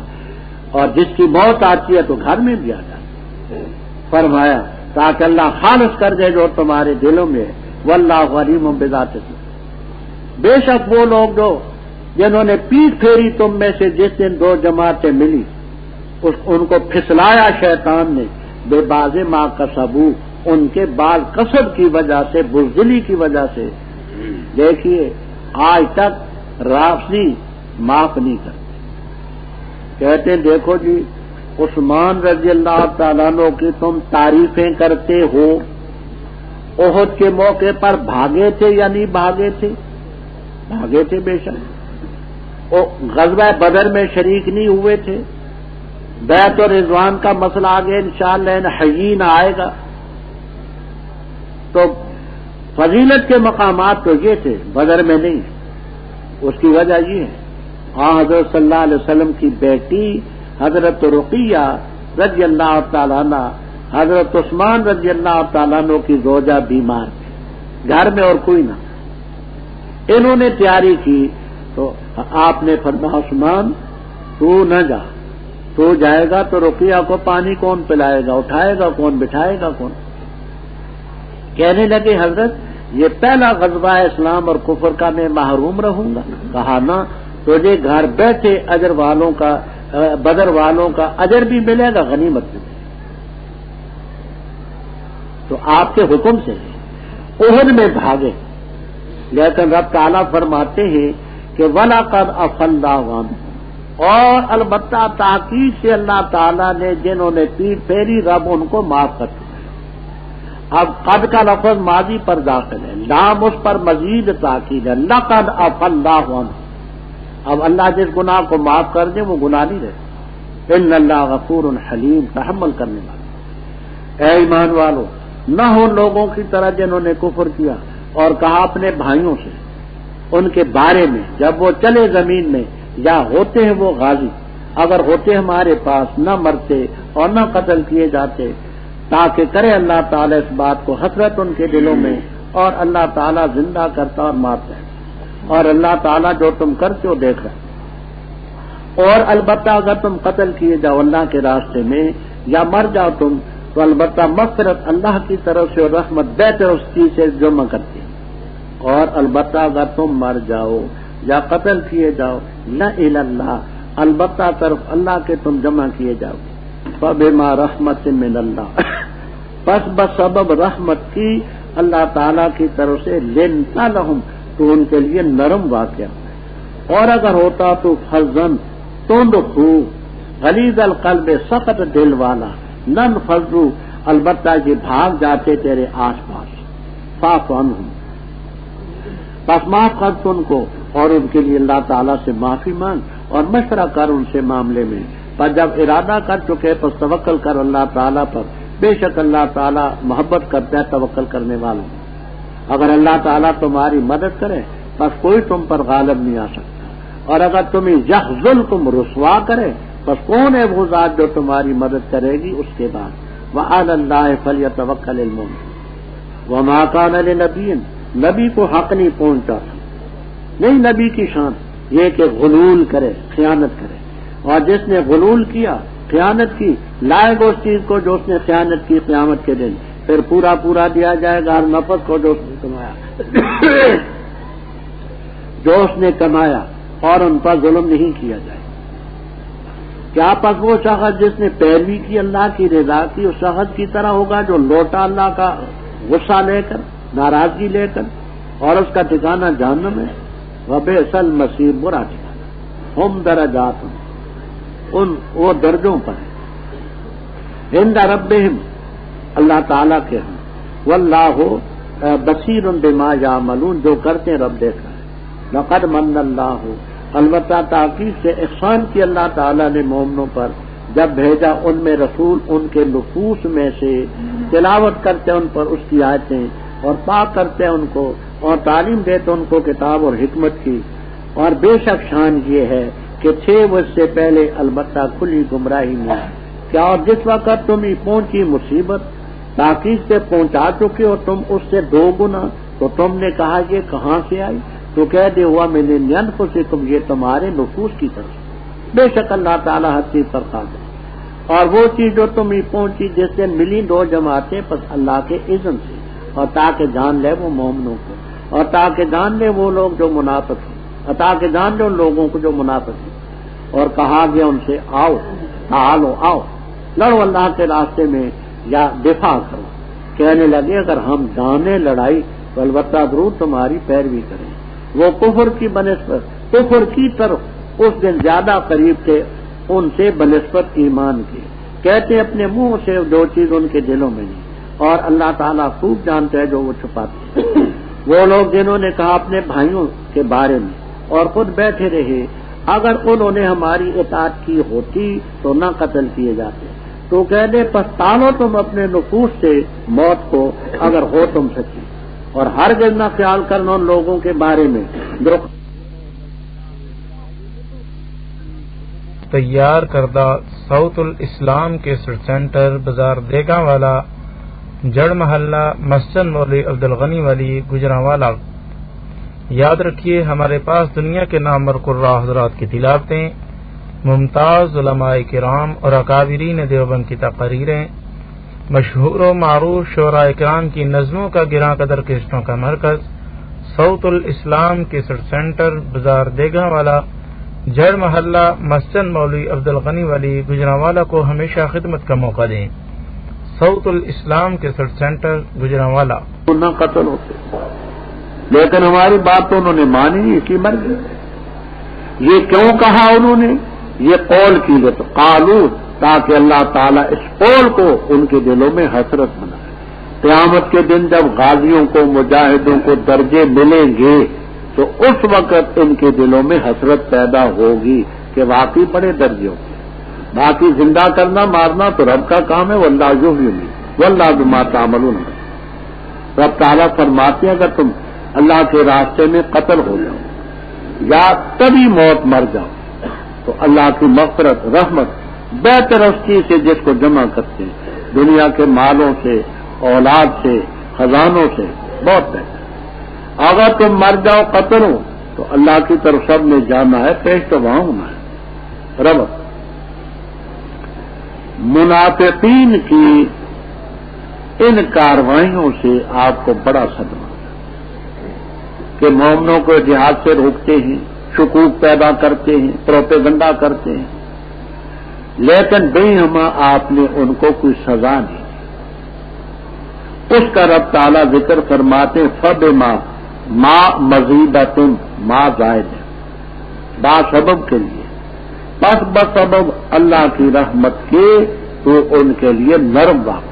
اور جس کی موت آتی ہے تو گھر میں بھی آ جاتی ہے۔ فرمایا تاکہ اللہ خالص کر دے جو تمہارے دلوں میں، واللہ علیم بذات الصدور۔ بے شک وہ لوگ جو جنہوں نے پیٹ پھیری تم میں سے جس دن 2 جماعتیں ملی، ان کو پھسلایا شیطان نے، بے باز ما کسبو، ان کے بعض کسب کی وجہ سے، بزدلی کی وجہ سے۔ دیکھیے آج تک رافضی معاف نہیں کرتے، کہتے ہیں دیکھو جی عثمان رضی اللہ تعالیٰ عنہ کی تم تعریفیں کرتے ہو، احد کے موقع پر بھاگے تھے یا نہیں بھاگے تھے؟ بھاگے تھے بے شک۔ غزوہ بدر میں شریک نہیں ہوئے تھے؟ بیعت اور رضوان کا مسئلہ آگے انشاءاللہ حیین آئے گا۔ تو فضیلت کے مقامات تو یہ تھے، بدر میں نہیں۔ اس کی وجہ یہ ہے حضرت صلی اللہ علیہ وسلم کی بیٹی حضرت رقیہ رضی اللہ تعالیٰ عنہ، حضرت عثمان رضی اللہ تعالیٰ عنہ کی زوجہ بیمار تھی، گھر میں اور کوئی نہ، انہوں نے تیاری کی تو آپ نے فرمایا عثمان تو نہ جا، تو جائے گا تو رقیہ کو پانی کون پلائے گا، اٹھائے گا کون، بٹھائے گا کون؟ کہنے لگے حضرت یہ پہلا غزوہ اسلام اور کفر کا میں محروم رہوں گا؟ کہا نہ، تجھے گھر بیٹھے اجر والوں کا، بدر والوں کا اجر بھی ملے گا، غنیمت بھی ملے گا۔ تو آپ کے حکم سے احد میں بھاگے، لیکن رب تعالیٰ فرماتے ہیں کہ وَلَقَدْ عَفَا اللَّهُ عَنْهُمْ، اور البتہ تحقیق سے اللہ تعالیٰ نے جنہوں نے پیٹ پھیری رب ان کو معاف کر دیا۔ اب قد کا لفظ ماضی پر داخل ہے، لام اس پر مزید تاکید ہے، لَقَدْ عَفَا اللَّهُ عَنْهُمْ۔ اب اللہ جس گناہ کو معاف کر دے وہ گناہ نہیں رہے، ان اللہ غفور حلیم، تحمل کرنے والا۔ اے ایمان والو، نہ ہو لوگوں کی طرح جنہوں نے کفر کیا اور کہا اپنے بھائیوں سے ان کے بارے میں جب وہ چلے زمین میں یا ہوتے ہیں وہ غازی، اگر ہوتے ہمارے پاس نہ مرتے اور نہ قتل کیے جاتے، تاکہ کرے اللہ تعالیٰ اس بات کو حسرت ان کے دلوں میں، اور اللہ تعالیٰ زندہ کرتا اور مارتا ہے، اور اللہ تعالیٰ جو تم کرتے ہو دیکھ رہا ہے۔ اور البتہ اگر تم قتل کیے جاؤ اللہ کے راستے میں یا مر جاؤ تم، تو البتہ مغفرت اللہ کی طرف سے اور رحمت بہتر اس چیز سے جمع کرتی ہے۔ اور البتہ اگر تم مر جاؤ یا قتل کیے جاؤ، لا الی اللہ، البتہ طرف اللہ کے تم جمع کیے جاؤ، فبما رحمت من اللہ، پس بسبب رحمت کی اللہ تعالیٰ کی طرف سے، لنتا لہم، تو ان کے لیے نرم واقعہ، اور اگر ہوتا تو فضن تند خو، غلیظ القلب، سخت دل والا، نن فضو، البتہ یہ بھاگ جاتے تیرے آس پاس، فاعف عنہم، پس معاف کر ان کو، اور ان کے لیے اللہ تعالیٰ سے معافی مانگ اور مشورہ کر ان سے معاملے میں، پر جب ارادہ کر چکے تو توکل کر اللہ تعالیٰ پر، بے شک اللہ تعالیٰ محبت کرتا ہے توکل کرنے والوں۔ اگر اللہ تعالیٰ تمہاری مدد کرے بس کوئی تم پر غالب نہیں آ سکتا، اور اگر تمہیں یخذلکم، رسوا کرے، بس کون ہے وہ ذات جو تمہاری مدد کرے گی اس کے بعد۔ وعلی اللہ فلیتوکل المؤمنون۔ وما کان لنبی، نبی کو حق نہیں پہنچتا تھا، نہیں نبی کی شان یہ کہ غلول کرے، خیانت کرے، اور جس نے غلول کیا، خیانت کی، لائے گا اس چیز کو جو اس نے خیانت کی قیامت کے دن، پھر پورا پورا دیا جائے گا ہر نفس کو جو اس نے کمایا جو اس نے کمایا، اور ان پر ظلم نہیں کیا جائے۔ کیا پس وہ شخص جس نے پیروی کی اللہ کی رضا کی، اس شخص کی طرح ہوگا جو لوٹا اللہ کا غصہ لے کر، ناراضگی لے کر، اور اس کا ٹھکانہ جہنم ہے۔ وبئس المصیر، برا ٹھکانہ۔ ہم درجات، وہ درجوں پر ہیں، عند ربہم، اللہ تعالیٰ کے ہیں، واللہ بصیر بما یعملون، جو کرتے ہیں رب دیکھ رہا ہے۔ لقد من اللہ، البتہ تاکید سے احسان کی اللہ تعالیٰ نے مومنوں پر، جب بھیجا ان میں رسول ان کے نفوس میں سے، تلاوت کرتے ان پر اس کی آیتیں، اور پاک کرتے ان کو، اور تعلیم دیتے ان کو کتاب اور حکمت کی۔ اور بے شک شان یہ ہے کہ تھے وہ اس سے پہلے البتہ کھلی گمراہی میں، کیا اور جس وقت تمہیں پہنچی مصیبت، تاکید سے پہنچا چکے ہو تم اس سے 2 گنا، تو تم نے کہا یہ کہاں سے آئی، تو کہہ دے ہوا من انفسکم، یہ تمہارے نفوس کی طرف، بے شک اللہ تعالیٰ ہر چیز پر قادر ہے۔ اور وہ چیز جو تمہیں پہنچی جس سے ملی 2 جماعتیں، پس اللہ کے اذن سے، اور تاکہ جان لے وہ مومنوں کو، اور تاکہ جان لے وہ لوگ جو منافق ہیں، اور تاکہ جان لے ان لوگوں کو جو منافق ہیں۔ اور کہا گیا ان سے آؤ، تعالو، آؤ، لڑو اللہ کے راستے میں یا دفاع کرو۔ کہنے لگے اگر ہم جانے لڑائی تو البتہ ضرور تمہاری پیروی کریں۔ وہ کفر کی بنسبت، کفر کی طرف اس دن زیادہ قریب تھے ان سے بنسبت ایمان کے، کہتے اپنے منہ سے جو چیز ان کے دلوں میں نہیں، اور اللہ تعالیٰ خوب جانتا ہے جو وہ چھپاتے ہیں۔ وہ لوگ جنہوں نے کہا اپنے بھائیوں کے بارے میں اور خود بیٹھے رہے، اگر انہوں نے ہماری اطاعت کی ہوتی تو نہ قتل کیے جاتے، تو کہہ دے پچھتالو تم اپنے نفوس سے موت کو اگر ہو تم سچی، اور ہرگز نہ خیال کرنا ان لوگوں کے بارے میں جو تیار کردہ صوت الاسلام کے سینٹر بازار دیگا والا، جڑ محلہ، مسجد مولوی عبدالغنی والی، گجرانوالا۔ یاد رکھیے ہمارے پاس دنیا کے نامور قراء حضرات کی تلاوتیں، ممتاز علماء کرام اور اکابرین دیوبند کی تقریریں، مشہور و معروف شعراء کرام کی نظموں کا گراں قدر قسطوں کا مرکز صوت الاسلام کیسٹ سینٹر بازار دیگا والا، جڑ محلہ، مسجد مولوی عبدالغنی والی، گجرانوالا کو ہمیشہ خدمت کا موقع دیں۔ صوت الاسلام کیسٹ سینٹر گجرانوالا۔ نہ قتل ہوتے، لیکن ہماری بات تو انہوں نے مانی نہیں، اسی مر گئے۔ یہ کیوں کہا انہوں نے؟ یہ قول کی گئی، قالو، تاکہ اللہ تعالیٰ اس قول کو ان کے دلوں میں حسرت بنائے۔ قیامت کے دن جب غازیوں کو، مجاہدوں کو درجے ملیں گے تو اس وقت ان کے دلوں میں حسرت پیدا ہوگی کہ واقعی بڑے درجے ہوں۔ باقی زندہ کرنا مارنا تو رب کا کام ہے، واللہ یحیی واللہ بما تعملون۔ رب تعالیٰ فرماتے ہیں اگر تم اللہ کے راستے میں قتل ہو جاؤ یا تبھی موت مر جاؤ تو اللہ کی مغفرت رحمت بہتر اس چیز سے جس کو جمع کرتے ہیں، دنیا کے مالوں سے، اولاد سے، خزانوں سے بہت بہتر۔ اگر تم مر جاؤ قتل ہو تو اللہ کی طرف سب نے جانا ہے، پیش تو وہاں ہونا ہے۔ ربط منافقین کی ان کاروائیوں سے آپ کو بڑا صدمہ کہ مومنوں کو جہاد سے روکتے ہیں، شکوک پیدا کرتے ہیں، پروپیگنڈا کرتے ہیں، لیکن بےہما آپ نے ان کو کوئی سزا نہیں دی۔ اس کا رب تعالیٰ ذکر فرماتے فبما ما مزیدتن ما زائد، با سبب کے لیے، بس بسبب اللہ کی رحمت کے تو ان کے لیے نرم واقع۔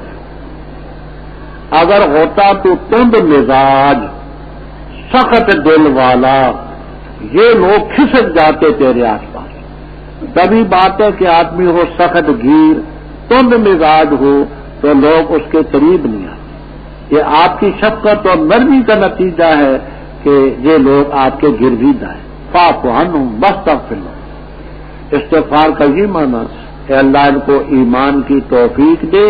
اگر ہوتا تو تند مزاج سخت دل والا، یہ لوگ کھسک جاتے تیرے آس پاس۔ تبھی بات ہے کہ آدمی ہو سخت گیر، تند مزاج ہو تو لوگ اس کے قریب نہیں آتے۔ یہ آپ کی شفقت اور نرمی کا نتیجہ ہے کہ یہ لوگ آپ کے گرویدہ ہیں۔ فاعف عنہم واستغفر لہم، استغفار کا یہ معنی کہ اللہ ان کو ایمان کی توفیق دے،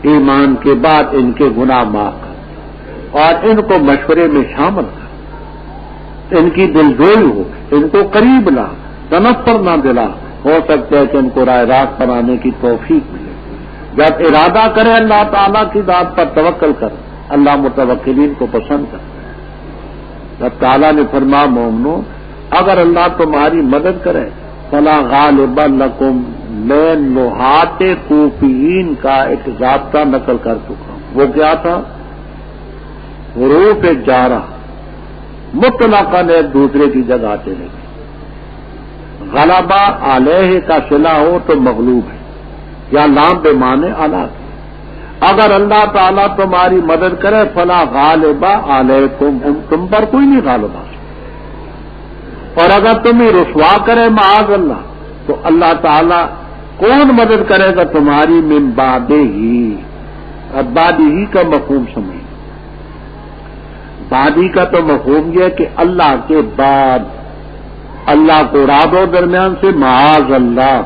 ایمان کے بعد ان کے گناہ معاف کر اور ان کو مشورے میں شامل کر، ان کی دلجوئی ہو، ان کو قریب لا، تنفر نہ دلا، ہو سکتا ہے کہ ان کو رائے راست پر آنے کی توفیق ملے۔ جب ارادہ کرے اللہ تعالیٰ کی ذات پر توکل کر، اللہ متوکلین کو پسند کرتا ہے۔ رب تعالیٰ نے فرمایا مومنو اگر اللہ تمہاری مدد کرے فلا غالب لکم، میں نحات کوفیین کا ایک ضابطہ نقل کر چکا ہوں۔ وہ کیا تھا؟ حروف جارہ مطلقاً ایک دوسرے کی جگہ چلے گئے۔ غلبہ علیہ کا صلہ ہو تو مغلوب ہے، یا لام بے معنی علی۔ اگر اللہ تعالیٰ تمہاری مدد کرے فلا غالبہ علیکم، تم پر کوئی نہیں غالب آ سکتا۔ اور اگر تمہیں رسوا کرے معاذ اللہ تو اللہ تعالیٰ کون مدد کرے گا تمہاری؟ من بعد ہی، اب بعد ہی کا مفہوم سمجھ۔ بعدی کا تو مفہوم یہ ہے کہ اللہ کے بعد، اللہ کو اڑا دو درمیان سے معاذ اللہ،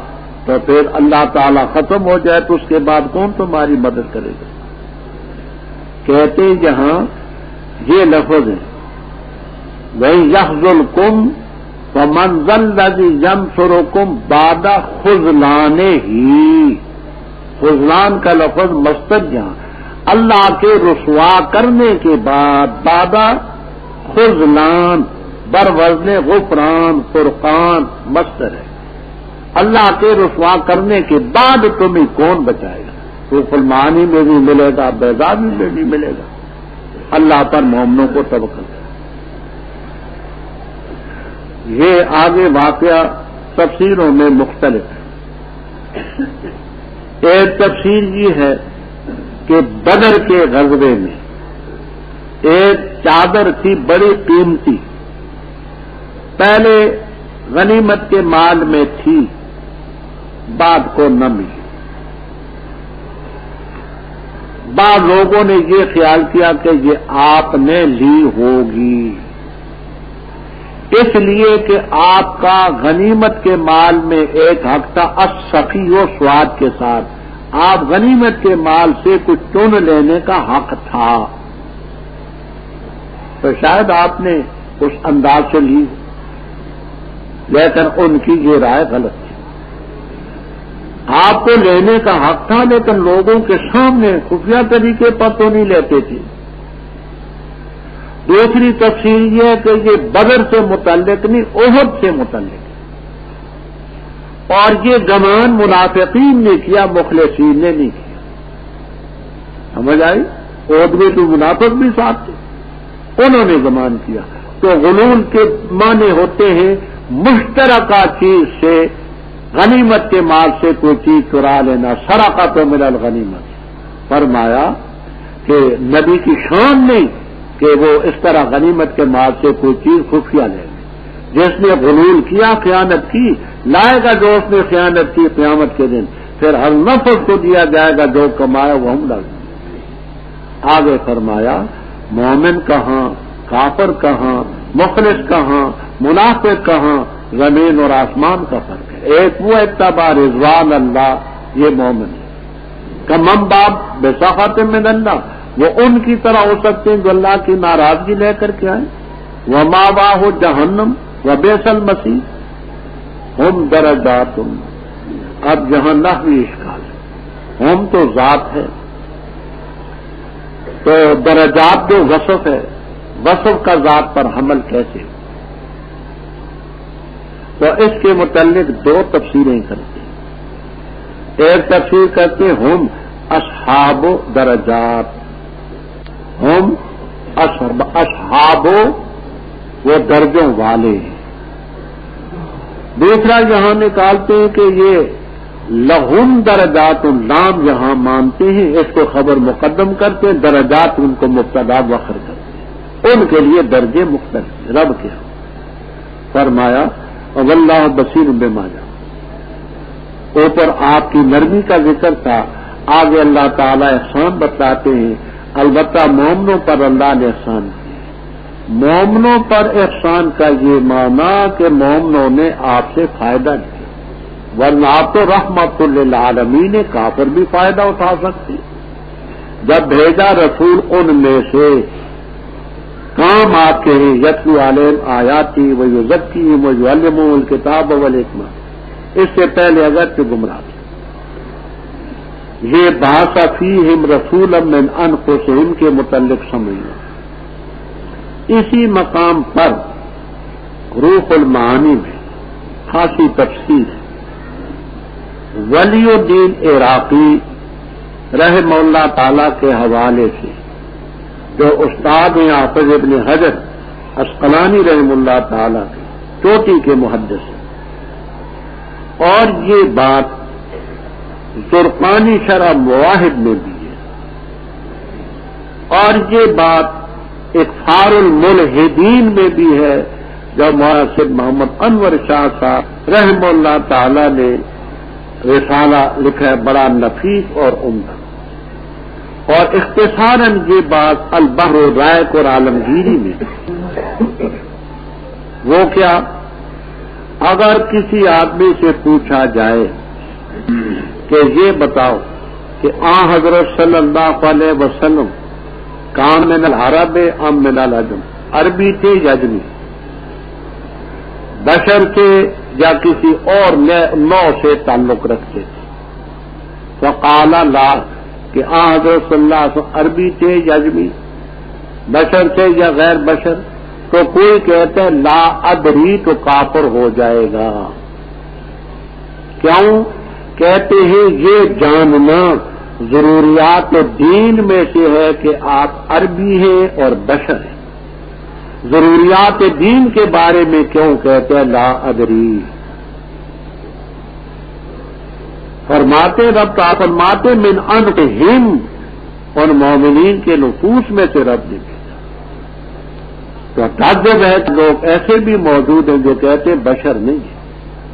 تو پھر اللہ تعالیٰ ختم ہو جائے تو اس کے بعد کون تمہاری مدد کرے گا؟ کہتے یہاں یہ لفظ ہے وَإِن يَخْذُلْكُمْ فَمَنْ ذَا الَّذِي يَنْصُرُكُمْ بَعْدَ خُذْلَانِهِ۔ خذلان کا لفظ مصدر یہاں اللہ کے رسوا کرنے کے بعد، بعد خذلان بر وزن غفران فرقان مصدر ہے۔ اللہ کے رسوا کرنے کے بعد تمہیں کون بچائے گا؟ تو فلمانی میں بھی ملے گا، بیضابی میں بھی ملے گا۔ اللہ پر مومنوں کو توکل ہے۔ یہ آگے واقعہ تفسیروں میں مختلف ہے۔ ایک تفسیر یہ ہے کہ بدر کے غزوے میں ایک چادر تھی بڑی قیمتی، پہلے غنیمت کے مال میں تھی، بعد کو نہ ملی۔ بعض لوگوں نے یہ خیال کیا کہ یہ آپ نے لی ہوگی، اس لیے کہ آپ کا غنیمت کے مال میں ایک حق تھا السخی و سواد کے ساتھ، آپ غنیمت کے مال سے کچھ چن لینے کا حق تھا، تو شاید آپ نے اس انداز سے لی، لیکن ان کی یہ رائے غلط تھی۔ آپ کو لینے کا حق تھا لیکن لوگوں کے سامنے خفیہ طریقے پر تو نہیں لیتے تھے۔ دوسری تفسیر یہ ہے کہ یہ بدر سے متعلق نہیں، احد سے متعلق ہے، اور یہ گمان منافقین نے کیا، مخلصین نے نہیں کیا۔ سمجھ آئی؟ احد میں تو منافق بھی ساتھ تھے، انہوں نے گمان کیا۔ تو غلول کے معنی ہوتے ہیں مشترکہ چیز سے، غنیمت کے مال سے کوئی چیز چرا لینا، سرقۃ من الغنیمت۔ فرمایا کہ نبی کی شان نہیں کہ وہ اس طرح غنیمت کے مال سے کوئی چیز خفیہ لے لے۔ جس نے غلول کیا، خیانت کی، لائے گا جو اس نے خیانت کی قیامت کے دن، پھر ہر نفس کو دیا جائے گا جو کمایا وہ ہم لگ۔ آگے فرمایا مومن کہاں، کافر کہاں، مخلص کہاں، منافق کہاں، زمین اور آسمان کا فرق ہے. ایک وہ اتباع رضوان اللہ، یہ مومن ہے. کمم باب بے سخط من اللہ، وہ ان کی طرح ہو سکتے ہیں جو اللہ کی ناراضگی لے کر کے آئیں. وما واہ جہنم وبئس المصیر ہم درجات. اب جہاں نحوی اشکال ہے، ہم تو ذات ہے، تو درجات جو وصف ہے، وصف کا ذات پر حمل کیسے؟ تو اس کے متعلق دو تفسیریں کرتے ہیں. ایک تفسیر کرتے ہم اصحاب درجات، ہم اصحاب وہ درجوں والے ہیں. دوسرا یہاں نکالتے ہیں کہ یہ لہم درجات، نام یہاں مانتے ہیں، اس کو خبر مقدم کرتے ہیں، درجات ان کو مبتدا وخر کرتے ہیں، ان کے لیے درجے مختلف. رب کیا فرمایا واللہ بصیر بما یعملون. اوپر آپ کی نرمی کا ذکر تھا، آگے اللہ تعالی احسان بتاتے ہیں. البتہ مومنوں پر اللہ نے احسان کیا. مومنوں پر احسان کا یہ معنی کہ مومنوں نے آپ سے فائدہ لیا، ورنہ آپ تو رحمت للعالمین، کافر بھی فائدہ اٹھا سکتے. جب بھیجا رسول ان میں سے، کام آپ کے ہیں، یتلو علیہم آیاتی ویزکیہم ویعلمہم الکتاب والحکمہ. اس سے پہلے اگرچہ گمراہ تھے. یہ بعث فیہم رسولا من انفسہم کے متعلق سمجھنا. اسی مقام پر روح المعانی میں خاصی تفصیل ہے. ولی الدین عراقی رحمہ اللہ تعالی کے حوالے سے، جو استاد ہیں حافظ ابن حجر عسقلانی رحمہ اللہ تعالی کے چوٹی کے محدث ہیں، اور یہ بات زرقانی شرح مواہب میں بھی ہے، اور یہ بات اکفار الملحدین میں بھی ہے، جو مولانا سید محمد انور شاہ صاحب رحمہ اللہ تعالی نے رسالہ لکھا ہے، بڑا نفیس اور عمدہ. اور اختصاراً یہ بات البحر الرائق اور عالمگیری میں. وہ کیا؟ اگر کسی آدمی سے پوچھا جائے کہ یہ بتاؤ کہ حضرت صلی اللہ علیہ وسلم کان من العرب ام من العجم، عربی تھے یا اجمی، بشر تھے یا کسی اور نوع سے تعلق رکھتے تھے؟ فقال لا، کہ حضرت صلی اللہ علیہ وسلم عربی تھے یا اجمی، بشر تھے یا غیر بشر؟ تو کوئی کہتا ہے لا ادری، تو کافر ہو جائے گا. کیوں؟ کہتے ہیں یہ جاننا ضروریات دین میں سے ہے کہ آپ عربی ہیں اور بشر ہیں. ضروریات دین کے بارے میں کیوں کہتے ہیں لا ادری؟ فرماتے رب کا فرماتے من انفسہم، ان مومنین کے نفوس میں سے رب نے بھیجا. تو تعجب ہے کہ لوگ ایسے بھی موجود ہیں جو کہتے ہیں بشر نہیں ہے.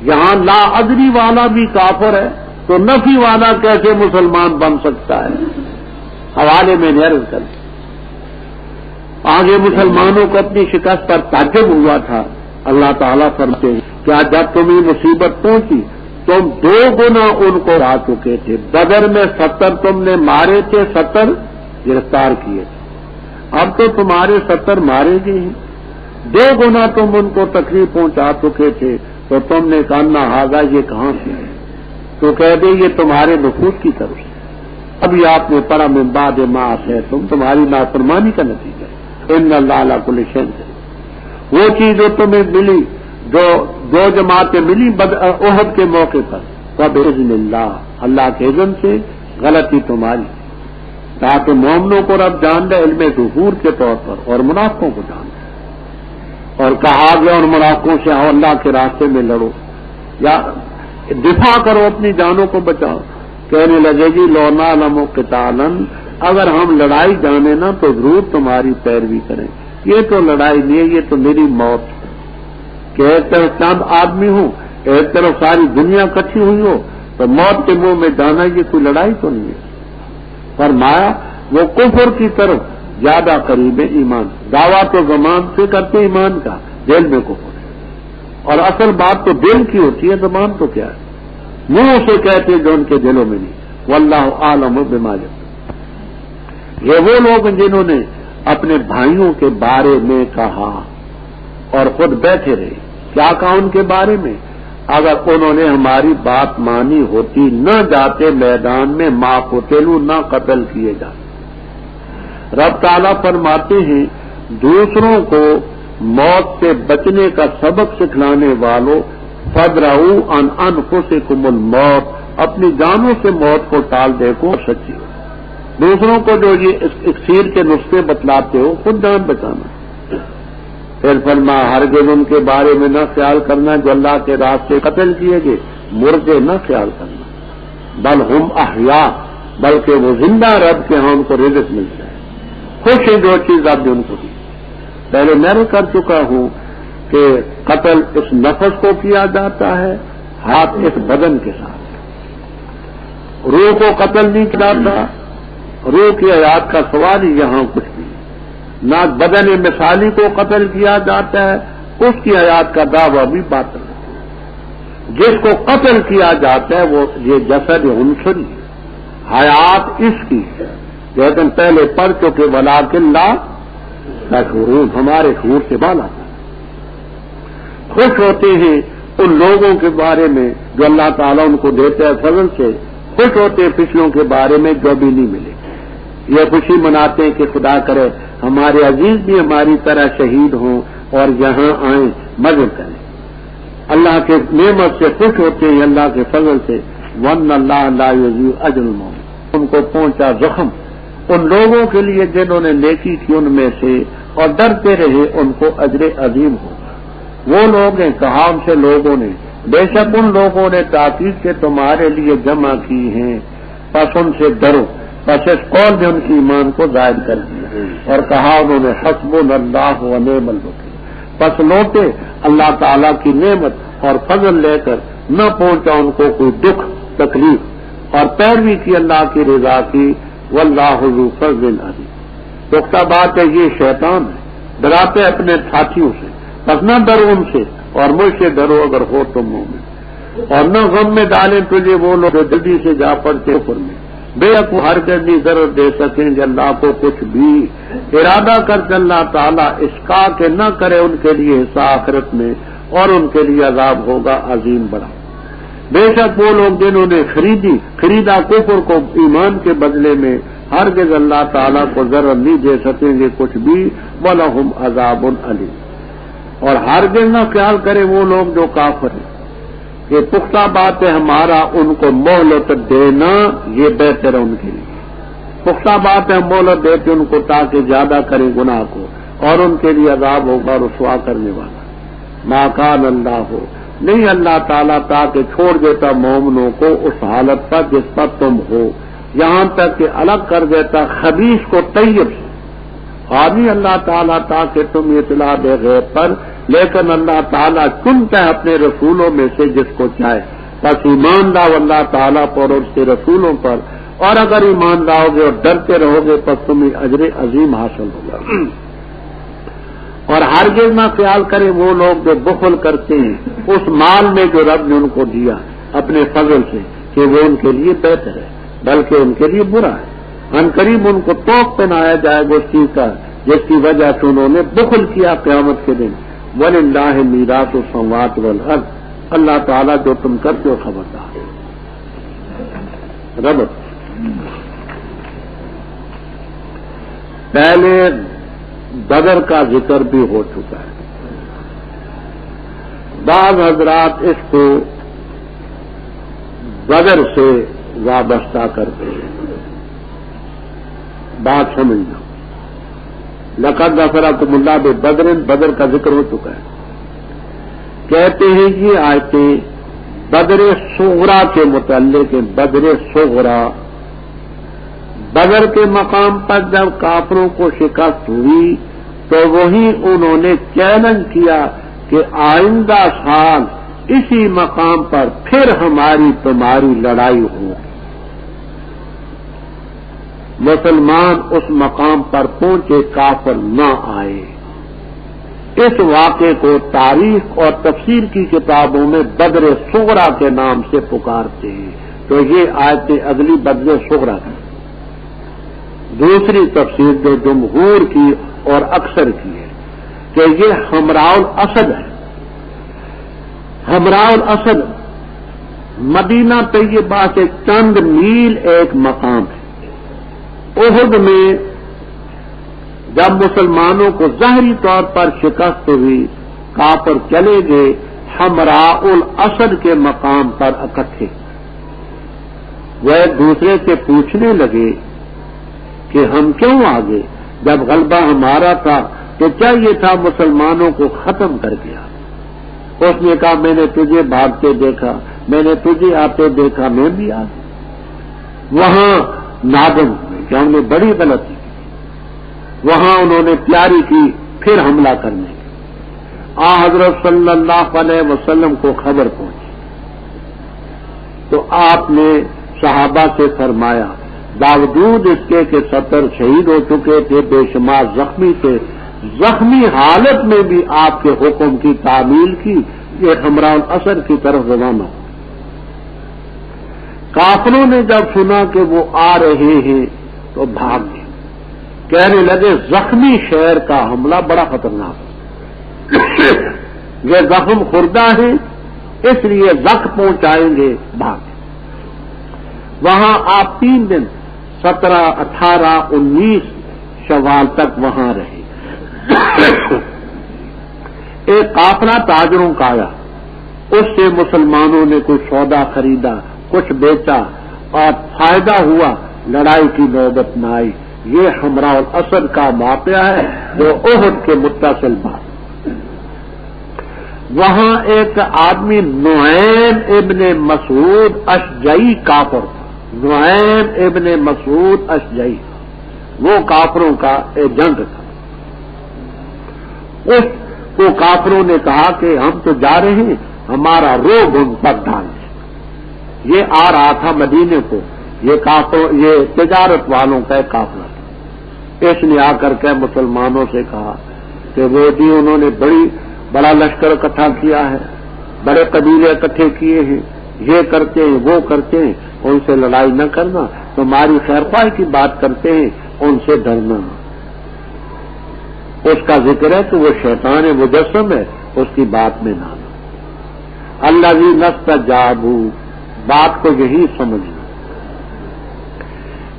یہاں لا ادری والا بھی کافر ہے، تو نفی والا کیسے مسلمان بن سکتا ہے؟ حوالے میں عرض کر آگے مسلمانوں کو اپنی شکست پر تعجب ہوا تھا. اللہ تعالیٰ فرماتے ہیں کیا جب تمہیں مصیبت پہنچی تم 2 گنا ان کو آ چکے تھے. بدر میں 70 تم نے مارے تھے، 70 گرفتار کیے تھے. اب تو تمہارے 70 مارے گئے ہیں. 2 گنا تم ان کو تکلیف پہنچا چکے تھے، تو تم نے کہا نہ ہاگا یہ کہاں سے ہے؟ تو کہہ دے یہ تمہارے نفوذ کی طرف سے. ابھی آپ نے پڑھا من بعد ما ہے، تمہاری نافرمانی کا نتیجہ ہے. ان اللہ علی کل شیء قدیر. وہ چیز جو تمہیں ملی، جو 2 جماعتیں ملی احد کے موقع پر، فباذن اللہ، اللہ کے اذن سے غلطی تمہاری، تاکہ مومنوں کو رب جان دے علم ظہور کے طور پر، اور منافقوں کو جان دے. اور کہا گیا ان منافقوں سے آؤ اللہ کے راستے میں لڑو یا دفاع کرو، اپنی جانوں کو بچاؤ. کہنے لگے جی لو نعلم قتالا، اگر ہم لڑائی جانے نا تو ضرور تمہاری پیروی کریں. یہ تو لڑائی نہیں ہے، یہ تو میری موت ہے. کہ ایک طرف چند آدمی ہوں، ایک طرف ساری دنیا اکٹھی ہوئی ہو، تو موت کے منہ میں جانا یہ کوئی لڑائی تو نہیں ہے. فرمایا وہ کفر کی طرف زیادہ قریب ہے ایمان. دعویٰ تو زمان سے کرتے ایمان کا، دل میں کفر ہے. اور اصل بات تو دل کی ہوتی ہے، زبان تو کیا ہے، منہ سے کہتے جو ان کے دلوں میں نہیں۔ واللہ اعلم بما یکتمون۔ یہ وہ لوگ جنہوں نے اپنے بھائیوں کے بارے میں کہا اور خود بیٹھے رہے۔ کیا کہا ان کے بارے میں؟ اگر انہوں نے ہماری بات مانی ہوتی نہ جاتے میدان میں، ما قتلوا، نہ قتل کیے جاتے۔ رب تعالیٰ فرماتے ہیں دوسروں کو موت سے بچنے کا سبق سکھلانے والوں، فَادْرَؤُوا عَنْ أَنفُسِكُمُ الْمَوْتَ، اپنی جانوں سے موت کو ٹال دیکھو سچی ہو۔ دوسروں کو جو یہ اکسیر کے نسخے بتلاتے ہو، خود جان بچانا۔ پھر فرما ہرگز ان کے بارے میں نہ خیال کرنا جو اللہ کے راستے قتل کیے گئے، مردے نہ خیال کرنا، بل ہم احیاء، بلکہ وہ زندہ رب کے ہاں ان کو رزق ملتا ہے، خوش ہے جو چیز آپ نے ان کو دی۔ پہلے میں نے کر چکا ہوں کہ قتل اس نفس کو کیا جاتا ہے، ہاتھ اس بدن کے ساتھ، روح کو قتل نہیں کیا جاتا، روح کی حیات کا سوال ہی یہاں کچھ بھی نہ، بدن مثالی کو قتل کیا جاتا ہے، اس کی حیات کا دعویٰ بھی باطل ہے۔ جس کو قتل کیا جاتا ہے وہ یہ جسد عنصری حیات اس کی ہے، لیکن پہلے پڑھ چکے ولکن لا تشعرون، ہمارے شعور سے بالا۔ خوش ہوتے ہیں ان لوگوں کے بارے میں جو اللہ تعالیٰ ان کو دیتا ہے فضل سے، خوش ہوتے ہیں پچھلوں کے بارے میں جو بھی نہیں ملے۔ یہ خوشی مناتے ہیں کہ خدا کرے ہمارے عزیز بھی ہماری طرح شہید ہوں اور یہاں آئیں، مزے کریں۔ اللہ کے نعمت سے خوش ہوتے ہیں، اللہ کے فضل سے۔ وَأَنَّ اللَّهَ لَا يُضِيعُ أَجْرَ الْمُحْسِنِينَ، ان کو پہنچا زخم ان لوگوں کے لیے جنہوں نے نیکی کی ان میں سے اور ڈرتے رہے، ان کو اجر عظیم ہوگا۔ وہ لوگ ہیں، کہا ان سے لوگوں نے، بے شک ان لوگوں نے تاکید سے تمہارے لیے جمع کی ہیں، پس ان سے ڈرو۔ پس اس قول نے ان کی ایمان کو ظاہر کر دیا اور کہا انہوں نے حسبنا اللہ ونعم الوکیل۔ پس لوٹے اللہ تعالیٰ کی نعمت اور فضل لے کر، نہ پہنچا ان کو کوئی دکھ تکلیف، اور پیروی کی اللہ کی رضا کی۔ واللہ ذو فضل عظیم۔ پختہ بات ہے یہ شیطان ہے، ڈراتے اپنے ساتھیوں سے، بس نہ ڈرو ان سے اور مجھ سے ڈرو اگر ہو تم مومن، اور نہ غم میں ڈالیں تجھے وہ لوگ جو جلدی سے جا پڑتے اوپر میں، بے کو ہرگز نہیں ضرورت دے سکیں گے اللہ کو کچھ بھی۔ ارادہ کر کے اللہ تعالیٰ اس کا کہ نہ کرے ان کے لیے حصہ آخرت میں، اور ان کے لیے عذاب ہوگا عظیم بڑا۔ بے شک وہ لوگ جنہوں نے خریدا کفر کو ایمان کے بدلے میں، ہرگز اللہ تعالیٰ کو ضرر نہیں دے سکیں گے کچھ بھی۔ وَلَهُمْ عَذَابٌ أَلِيمٌ۔ اور ہرگز نہ خیال کرے وہ لوگ جو کافر ہیں کہ پختہ بات ہے ہمارا ان کو مہلت دینا، یہ بہتر ہے ان کے لیے۔ پختہ بات ہے مہلت دیتے ان کو تاکہ زیادہ کریں گناہ کو، اور ان کے لیے عذاب ہوگا رسوا کرنے والا۔ ما کان اللہ ہو، نہیں اللہ تعالیٰ تاکہ چھوڑ دیتا مومنوں کو اس حالت پر جس پر تم ہو، یہاں تک کہ الگ کر دیتا خبیث کو طیب سے۔ خالی اللہ تعالیٰ تاکہ تم اطلاع دے غیب پر، لیکن اللہ تعالیٰ چنتا ہے اپنے رسولوں میں سے جس کو چاہے۔ بس ایمان لاؤ اللہ تعالیٰ پر اور اس کے رسولوں پر، اور اگر ایمان لاؤ گے اور ڈرتے رہو گے تو تمہیں اجر عظیم حاصل ہوگا۔ اور ہرگز نہ خیال کریں وہ لوگ جو بخل کرتے ہیں اس مال میں جو رب نے ان کو دیا اپنے فضل سے کہ وہ ان کے لیے بہتر ہے، بلکہ ان کے لیے برا ہے۔ ان قریب ان کو توق پہنایا جائے گا اس چیز کا جس کی وجہ سے انہوں نے بخل کیا قیامت کے دن۔ وَلِلَّهِ مِيرَاثُ السَّمَاوَاتِ وَالْأَرْضِ، اللہ تعالیٰ جو تم کرتے ہو خبردار۔ رب پہلے بدر کا ذکر بھی ہو چکا ہے، بعض حضرات اس کو بدر سے وابستہ کرتے ہیں، بات سمجھنا۔ لقد نصرکم اللہ ببدر، بدر کا ذکر ہو چکا ہے۔ کہتے ہیں یہ آیتیں بدر صغرا کے متعلق ہیں۔ بدر صغرا، بدر کے مقام پر جب کافروں کو شکست ہوئی تو وہی انہوں نے چیلنج کیا کہ آئندہ سال اسی مقام پر پھر ہماری تمہاری لڑائی ہو۔ مسلمان اس مقام پر پہنچے، کافر نہ آئے، اس واقعے کو تاریخ اور تفسیر کی کتابوں میں بدر صغرا کے نام سے پکارتے ہیں. تو یہ آیتیں اگلی بدر صغرا کی. دوسری تفسیر جو جمہور کی اور اکثر کی ہے کہ یہ حمراء الاسد ہے. حمراء الاسد مدینہ طیبہ سے چند میل ایک مقام ہے. احد میں جب مسلمانوں کو ظاہری طور پر شکست ہوئی، کافر چلے گئے، حمراء الاسد کے مقام پر اکٹھے. وہ ایک دوسرے سے پوچھنے لگے کہ ہم کیوں آگے؟ جب غلبہ ہمارا تھا تو چاہیے تھا مسلمانوں کو ختم کر دیا. اس نے کہا میں نے تجھے بھاگتے دیکھا، میں نے تجھے آتے دیکھا، میں بھی آ گیا. وہاں نادم ہوئے کہ ہم نے بڑی غلطی کی. وہاں انہوں نے تیاری کی پھر حملہ کرنے کی. حضرت صلی اللہ علیہ وسلم کو خبر پہنچی تو آپ نے صحابہ سے فرمایا، باوجود اس کے کہ 70 شہید ہو چکے تھے، بے شمار زخمی تھے، زخمی حالت میں بھی آپ کے حکم کی تعمیل کی. یہ حمراء الاسد کی طرف روانہ ہو. کافروں نے جب سنا کہ وہ آ رہے ہیں تو بھاگ گئے. کہنے لگے زخمی شہر کا حملہ بڑا خطرناک ہے، یہ زخم خوردہ ہے اس لیے زخم پہنچائیں گے، بھاگ. وہاں آپ 3 دن 17، 18، 19 شوال تک وہاں رہے. ایک قافلہ تاجروں کا آیا، اس سے مسلمانوں نے کچھ سودا خریدا، کچھ بیچا اور فائدہ ہوا، لڑائی کی نوبت نہ آئی. یہ حمراء الاسد کا واقعہ ہے جو احد کے متصل بات. وہاں ایک آدمی نعیم ابن مسعود اشجعی کافر تھا. نعیم ابن مسعود اشجعی وہ کافروں کا ایجنٹ تھا. اس کو کافروں نے کہا کہ ہم تو جا رہے ہیں، ہمارا روب ان پر ڈال دیں. یہ آ رہا تھا مدینے کو، یہ تجارت والوں کا ایک قافلہ تھا. اس نے آ کر کے مسلمانوں سے کہا کہ وہ جی انہوں نے بڑا لشکر اکٹھا کیا ہے، بڑے قبیلے اکٹھے کیے ہیں، یہ کرتے ہیں وہ کرتے ہیں، ان سے لڑائی نہ کرنا، تمہاری خیر خواہی کی بات کرتے ہیں، ان سے ڈرنا. اس کا ذکر ہے کہ وہ شیطان مجسم ہے، اس کی بات میں نہ آنا. الذی نستجابو، بات کو یہی سمجھنا.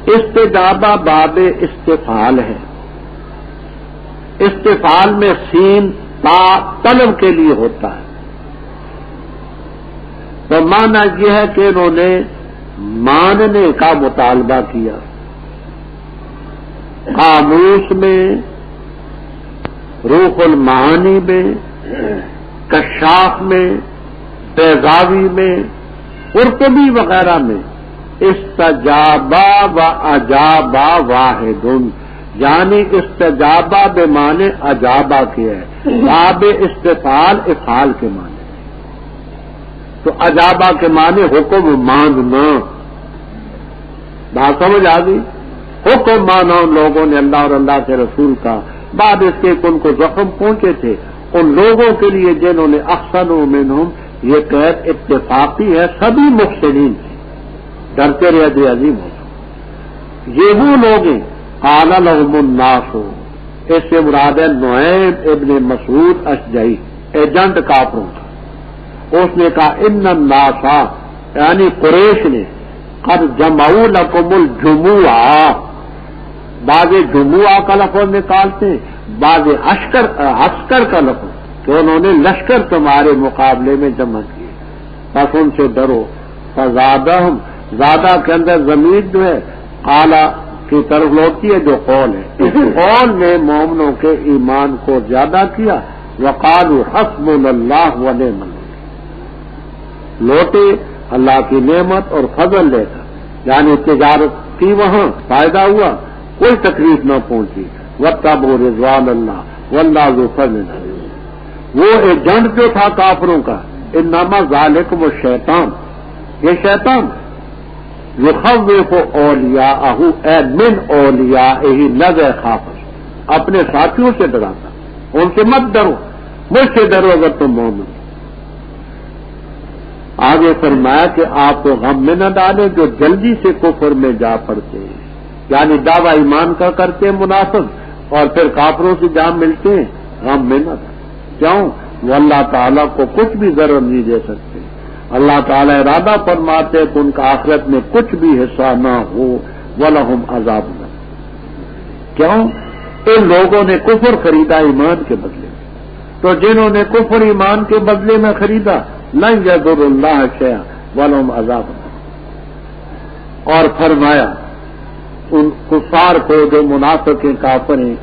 استجابہ باب استفعال ہے. استفعال میں سین تا طلب کے لیے ہوتا ہے. تو معنی یہ ہے کہ انہوں نے ماننے کا مطالبہ کیا. قاموس میں، روح المعانی میں، کشاف میں، بیضاوی میں، قرطبی وغیرہ میں استجابہ و اجابہ واحد، یعنی استجابہ بے معنی اجابہ کے ہے، باب استفعال افعال کے معنی. تو اجابہ کے معنی حکم ماننا. بات سمجھ آ گئی؟ حکم مانا ان لوگوں نے اللہ اور اللہ کے رسول کا. بعد اس کے ان کو زخم پہنچے تھے، ان لوگوں کے لیے جنہوں نے احسنوا منہم، یہ قید اتفاقی ہے، سبھی محسنین تھے، ڈرتے رہے دے عظیم ہو. یہ وہ لوگ ہیں قال لهم الناس، اس سے مراد ہے نعیم ابن مسعود اشجعی، ایجنٹ کافروں کا. اس نے کہا ان الناس، یعنی قریش نے، قد جمعوا لكم الجموع، بعض جموع کا لفظ نکالتے ہیں، بعض عسکر کا لفظ، کہ انہوں نے لشکر تمہارے مقابلے میں جمع کیے، بس ان سے ڈرو. فزادہم، زیادہ کے اندر ضمیر جو ہے اعلیٰ کی طرف لوٹتی ہے جو قول ہے. اس قول نے مومنوں کے ایمان کو زیادہ کیا. وقالوا حسبنا اللہ ونعم الوکیل، لوٹے اللہ کی نعمت اور فضل لے کر، یعنی تجارت کی وہاں فائدہ ہوا، کوئی تکلیف نہ پہنچی. واتبعوا رضوان اللہ واللہ ذو فضل عظیم. وہ ایجنٹ جو تھا کافروں کا، انما ذالکم الشیطان، یہ شیطان یخوف اولیاءہ، اے من اولیائہ، نظر خافش، اپنے ساتھیوں سے ڈراتا، ان سے مت ڈرو، مجھ سے ڈرو اگر تم مومن۔ آگے فرمایا کہ آپ کو غم میں نہ ڈالے جو جلدی سے کفر میں جا پڑتے ہیں، یعنی دعویٰ ایمان کا کرتے ہیں منافق اور پھر کافروں سے جا ملتے ہیں، غم میں نہ ڈالے۔ کیوں؟ وہ اللہ تعالیٰ کو کچھ بھی ضرر نہیں دے سکتے۔ اللہ تعالیٰ ارادہ فرماتے کہ ان کا آخرت میں کچھ بھی حصہ نہ ہو، وَلَهُمْ عَذَابٌ أَلِيمٌ۔ کیوں؟ ان لوگوں نے کفر خریدا ایمان کے بدلے میں، تو جنہوں نے کفر ایمان کے بدلے میں خریدا لن يضر اللہ شیئا وَلَهُمْ عَذَابٌ أَلِيمٌ۔ اور فرمایا ان کفار کو جو منافق ہیں کافر ہیں،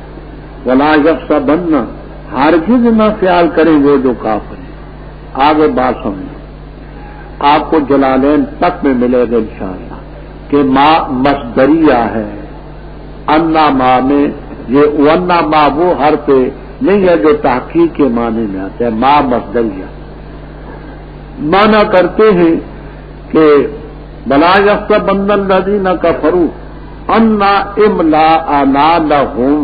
وَلَا يَحْسَبَنَّ، ہرگز نہ خیال کریں وہ جو کافر ہیں۔ آگے بات سمجھیں، آپ کو جلالین تک میں ملے گا انشاءاللہ کہ ما مصدریہ ہے، انا ما میں یہ ونا ما وہ حرف نہیں ہے جو تحقیق کے معنی میں آتا ہے، ما مصدریہ مانا کرتے ہیں کہ بلا یحسبن الذین کفروا انا املاءنا لهم،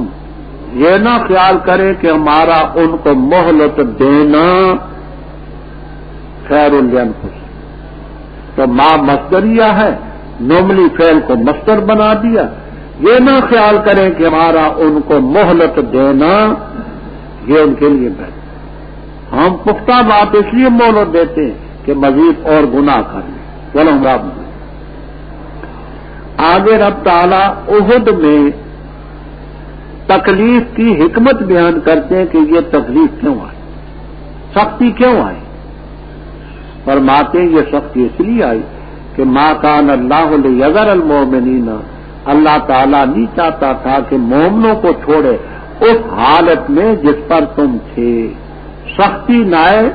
یہ نہ خیال کرے کہ ہمارا ان کو مہلت دینا خیر لانفسہم۔ تو ما مصدریہ ہے، نوملی فعل کو مصدر بنا دیا۔ یہ نہ خیال کریں کہ ہمارا ان کو مہلت دینا یہ ان کے لیے بہتر۔ ہم پختہ بات اس لیے مہلت دیتے ہیں کہ مزید اور گناہ کر لیں۔ وَلَهُمْ عَذَابٌ أَلِيمٌ۔ آگے رب تعالیٰ احد میں تکلیف کی حکمت بیان کرتے ہیں کہ یہ تکلیف کیوں آئی، سختی کیوں آئی۔ فرماتے ہیں یہ سختی اس لیے آئی کہ ما کان اللہ لیذر المؤمنین، اللہ تعالیٰ نہیں چاہتا تھا کہ مومنوں کو چھوڑے اس حالت میں جس پر تم تھے۔ سختی نہ آئے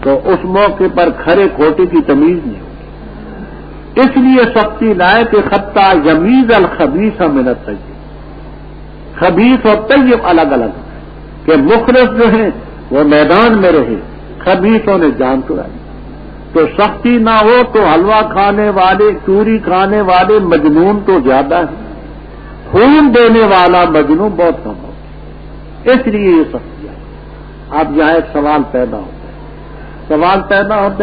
تو اس موقع پر کھرے کھوٹے کی تمیز نہیں ہوگی، اس لیے سختی لائے کہ خطہ یمیز الخبیث من الطیب، خبیث اور طیب الگ الگ کہ مخلص جو ہیں وہ میدان میں رہے، خبیثوں نے جان چرائی۔ تو سختی نہ ہو تو حلوہ کھانے والے، چوری کھانے والے مجنون تو زیادہ ہیں، خون دینے والا مجنون بہت کم ہو، اس لیے یہ سختی ہے۔ اب یہاں ایک سوال پیدا ہوتا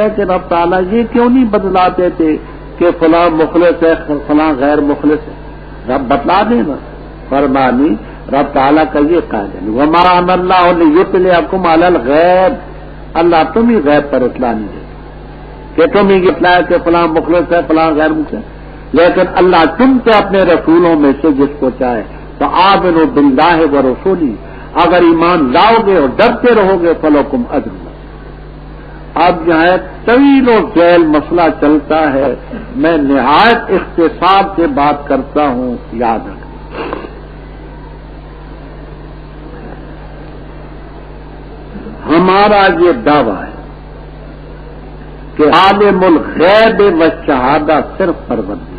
ہے کہ رب تعالیٰ یہ کیوں نہیں بدلاتے تھے کہ فلاں مخلص ہے فلاں غیر مخلص ہے، رب بتلا دینا۔ فرمانی رب تعالیٰ کا یہ قاعدہ ہے، وَمَا أَنَّ اللَّهُ لِيُطْلِعَكُمْ عَلَى الْغَيْبِ، اللہ تم ہی غیب پر اطلاع نہیں دیتے کہ تم ہی اطلاع کہ فلاں مخلص ہے فلاں غیر مخلص ہے، لیکن اللہ چنتے اپنے رسولوں میں سے جس کو چاہے۔ تو آمنوا باللہ ورسولہ، اگر ایمان لاؤ گے اور ڈرتے رہو گے فلکم اجر۔ اب یہاں طویل و ذیل مسئلہ چلتا ہے، میں نہایت اختصار سے بات کرتا ہوں، یاد رکھیں۔ ہمارا یہ دعویٰ ہے کہ عالم الغیب والشہادہ صرف پروردگار،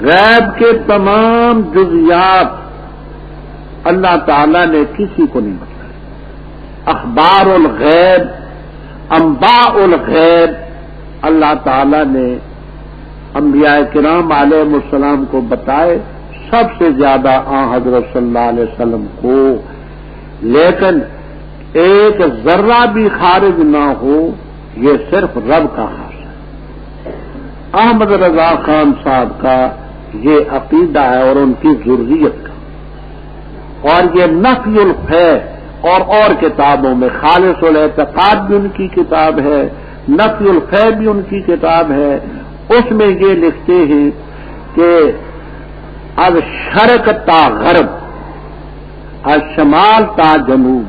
غیب کے تمام جزیات اللہ تعالیٰ نے کسی کو نہیں بتایا۔ اخبار الغیب، انباء الغیب اللہ تعالیٰ نے انبیاء کرام علیہ السلام کو بتائے، سب سے زیادہ حضرت صلی اللہ علیہ وسلم کو، لیکن ایک ذرہ بھی خارج نہ ہو، یہ صرف رب کا خاص ہے۔ احمد رضا خان صاحب کا یہ عقیدہ ہے اور ان کی ذریت کا، اور یہ نفی الفے اور کتابوں میں خالص الاعتقاد بھی ان کی کتاب ہے، نفی الفے بھی ان کی کتاب ہے، اس میں یہ لکھتے ہیں کہ از شرق تا غرب، از شمال تا جنوب،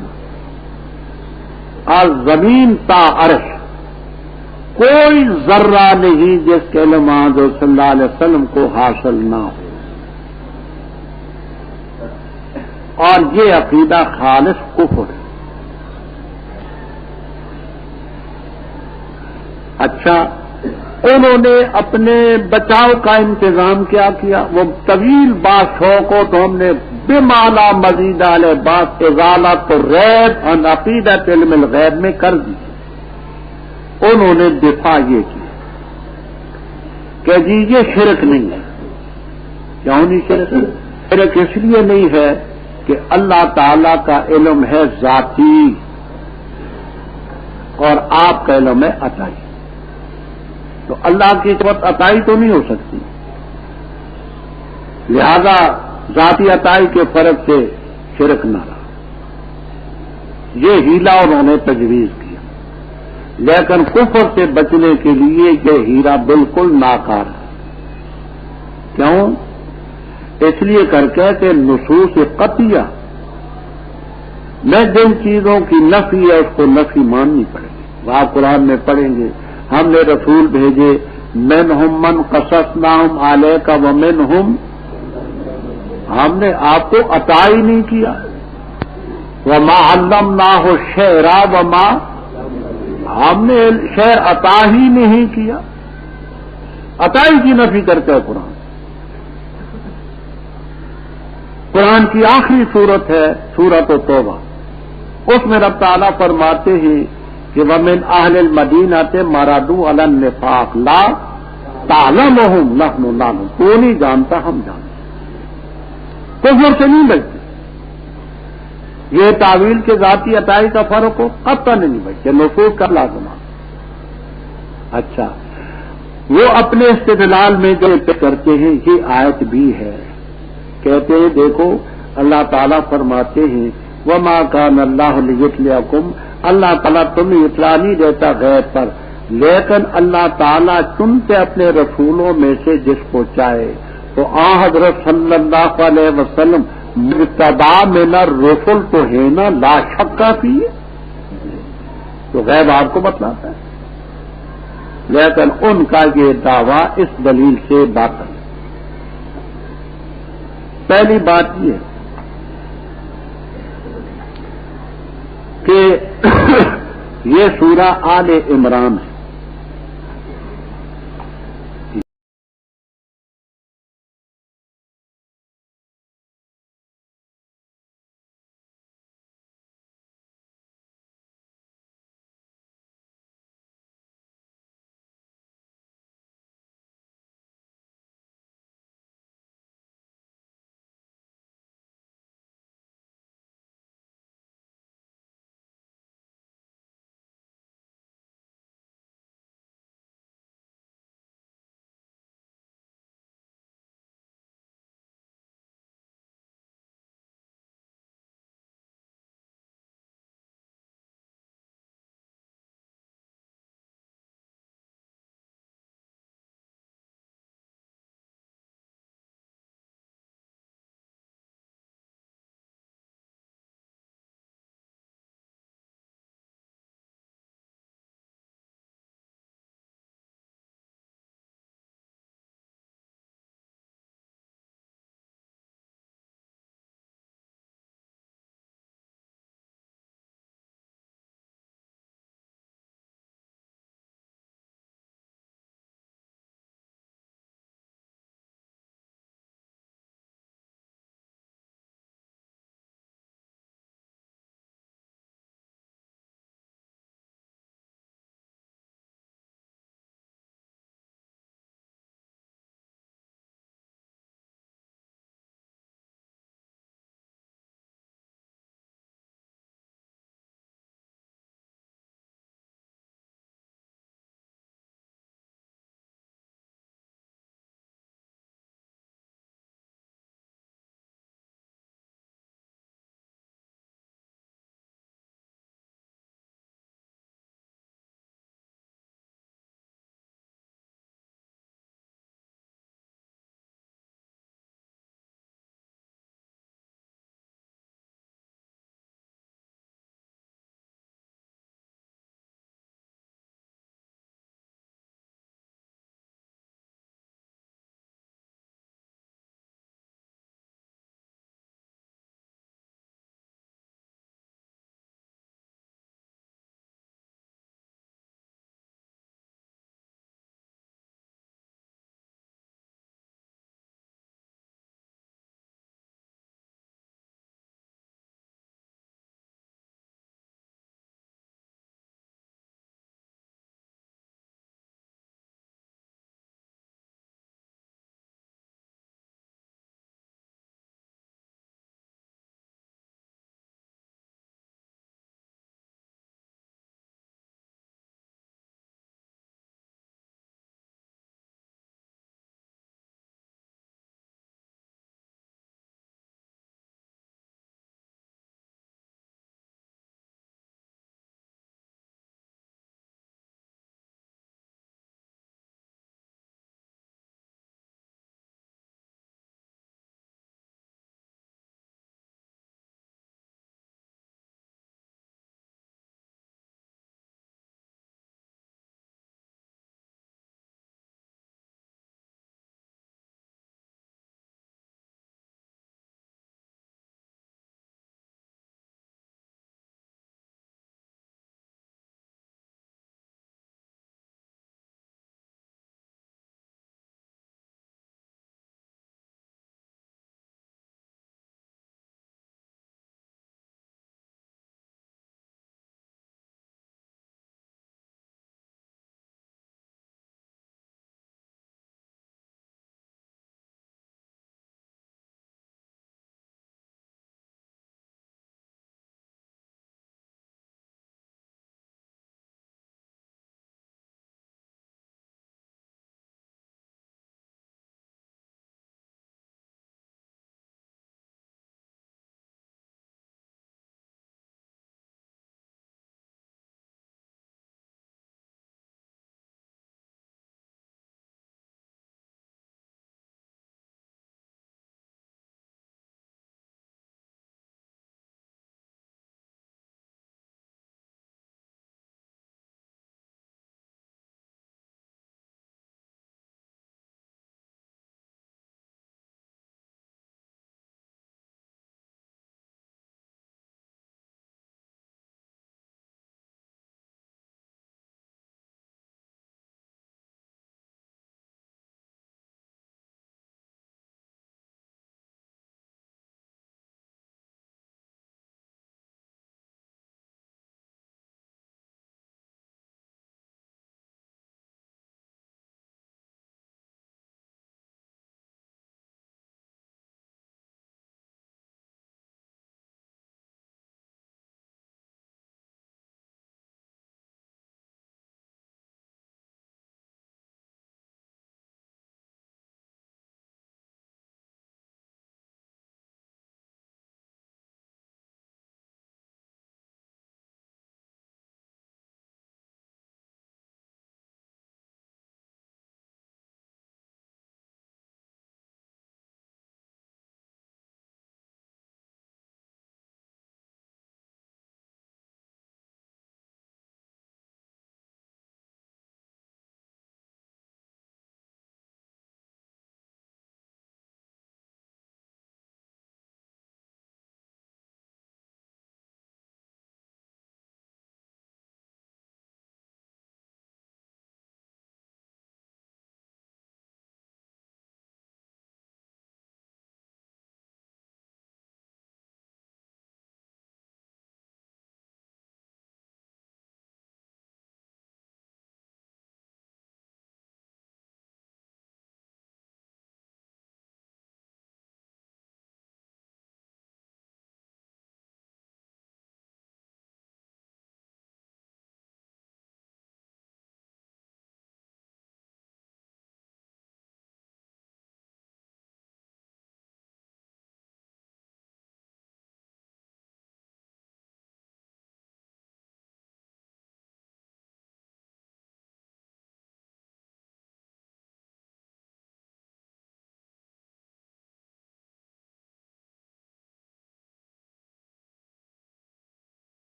از زمین تا عرش، کوئی ذرہ نہیں جس کے علم حضرت صلی اللہ علیہ وسلم کو حاصل نہ ہو، اور یہ عقیدہ خالص کفر ہے۔ اچھا، انہوں نے اپنے بچاؤ کا انتظام کیا کیا؟ وہ طویل بات شوق ہو تو ہم نے بمالا مزید علیہ بات ازالت الریب عن عقیدت علم الغیب میں کر دی۔ انہوں نے دفاع یہ کی کہ جی یہ شرک نہیں ہے۔ کیوں نہیں شرک؟ شرک اس لیے نہیں ہے کہ اللہ تعالی کا علم ہے ذاتی اور آپ کا علم ہے عطائی. تو اللہ کی صفت عطائی تو نہیں ہو سکتی، لہذا ذاتی عطائی کے فرق سے شرک نہ رہا. یہ ہیلا انہوں نے تجویز کیا، لیکن کفر سے بچنے کے لیے یہ ہیرا بالکل ناکار ہے. کیوں؟ اس لیے کر کے کہ نصوص قطعیہ میں جن چیزوں کی نفی ہے اس کو نفی ماننی پڑے گی. آپ قرآن میں پڑھیں گے ہم نے رسول بھیجے منہم من قصصناہم علیک ومنہم، ہم نے آپ کو عطا ہی نہیں کیا. وما علمناہ الشعر وما، ہم نے شعر عطا ہی نہیں کیا. عطائی کی نفی کرتا ہے قرآن. قرآن کی آخری صورت ہے سورۃ توبہ، اس میں رب تعالیٰ فرماتے ہیں کہ ومن اہل المدینہ مردوا علی النفاق لا تعلمہم نحن نعلم، تو نہیں جانتا ہم جانتے. کفر سے نہیں بچتے. یہ تعویل کے ذاتی عطائی کا فرق ہو قطعاً نہیں بچتے، نصوص کا لازمہ. اچھا، وہ اپنے استدلال میں جو کرتے ہیں یہ آیت بھی ہے. کہتے ہیں دیکھو اللہ تعالیٰ فرماتے ہیں وما کان اللہ لیطلعکم، اللہ تعالیٰ تمہیں اطلاع نہیں دیتا غیب پر، لیکن اللہ تعالیٰ چنتے اپنے رسولوں میں سے جس کو چاہے. تو حضرت صلی اللہ علیہ وسلم مرتبہ من الرسل تو ہے نا لا شک فی، تو غیب آپ کو بتلاتا ہے. لیکن ان کا یہ دعویٰ اس دلیل سے باطل. پہلی بات یہ کہ یہ سورہ آل عمران ہے.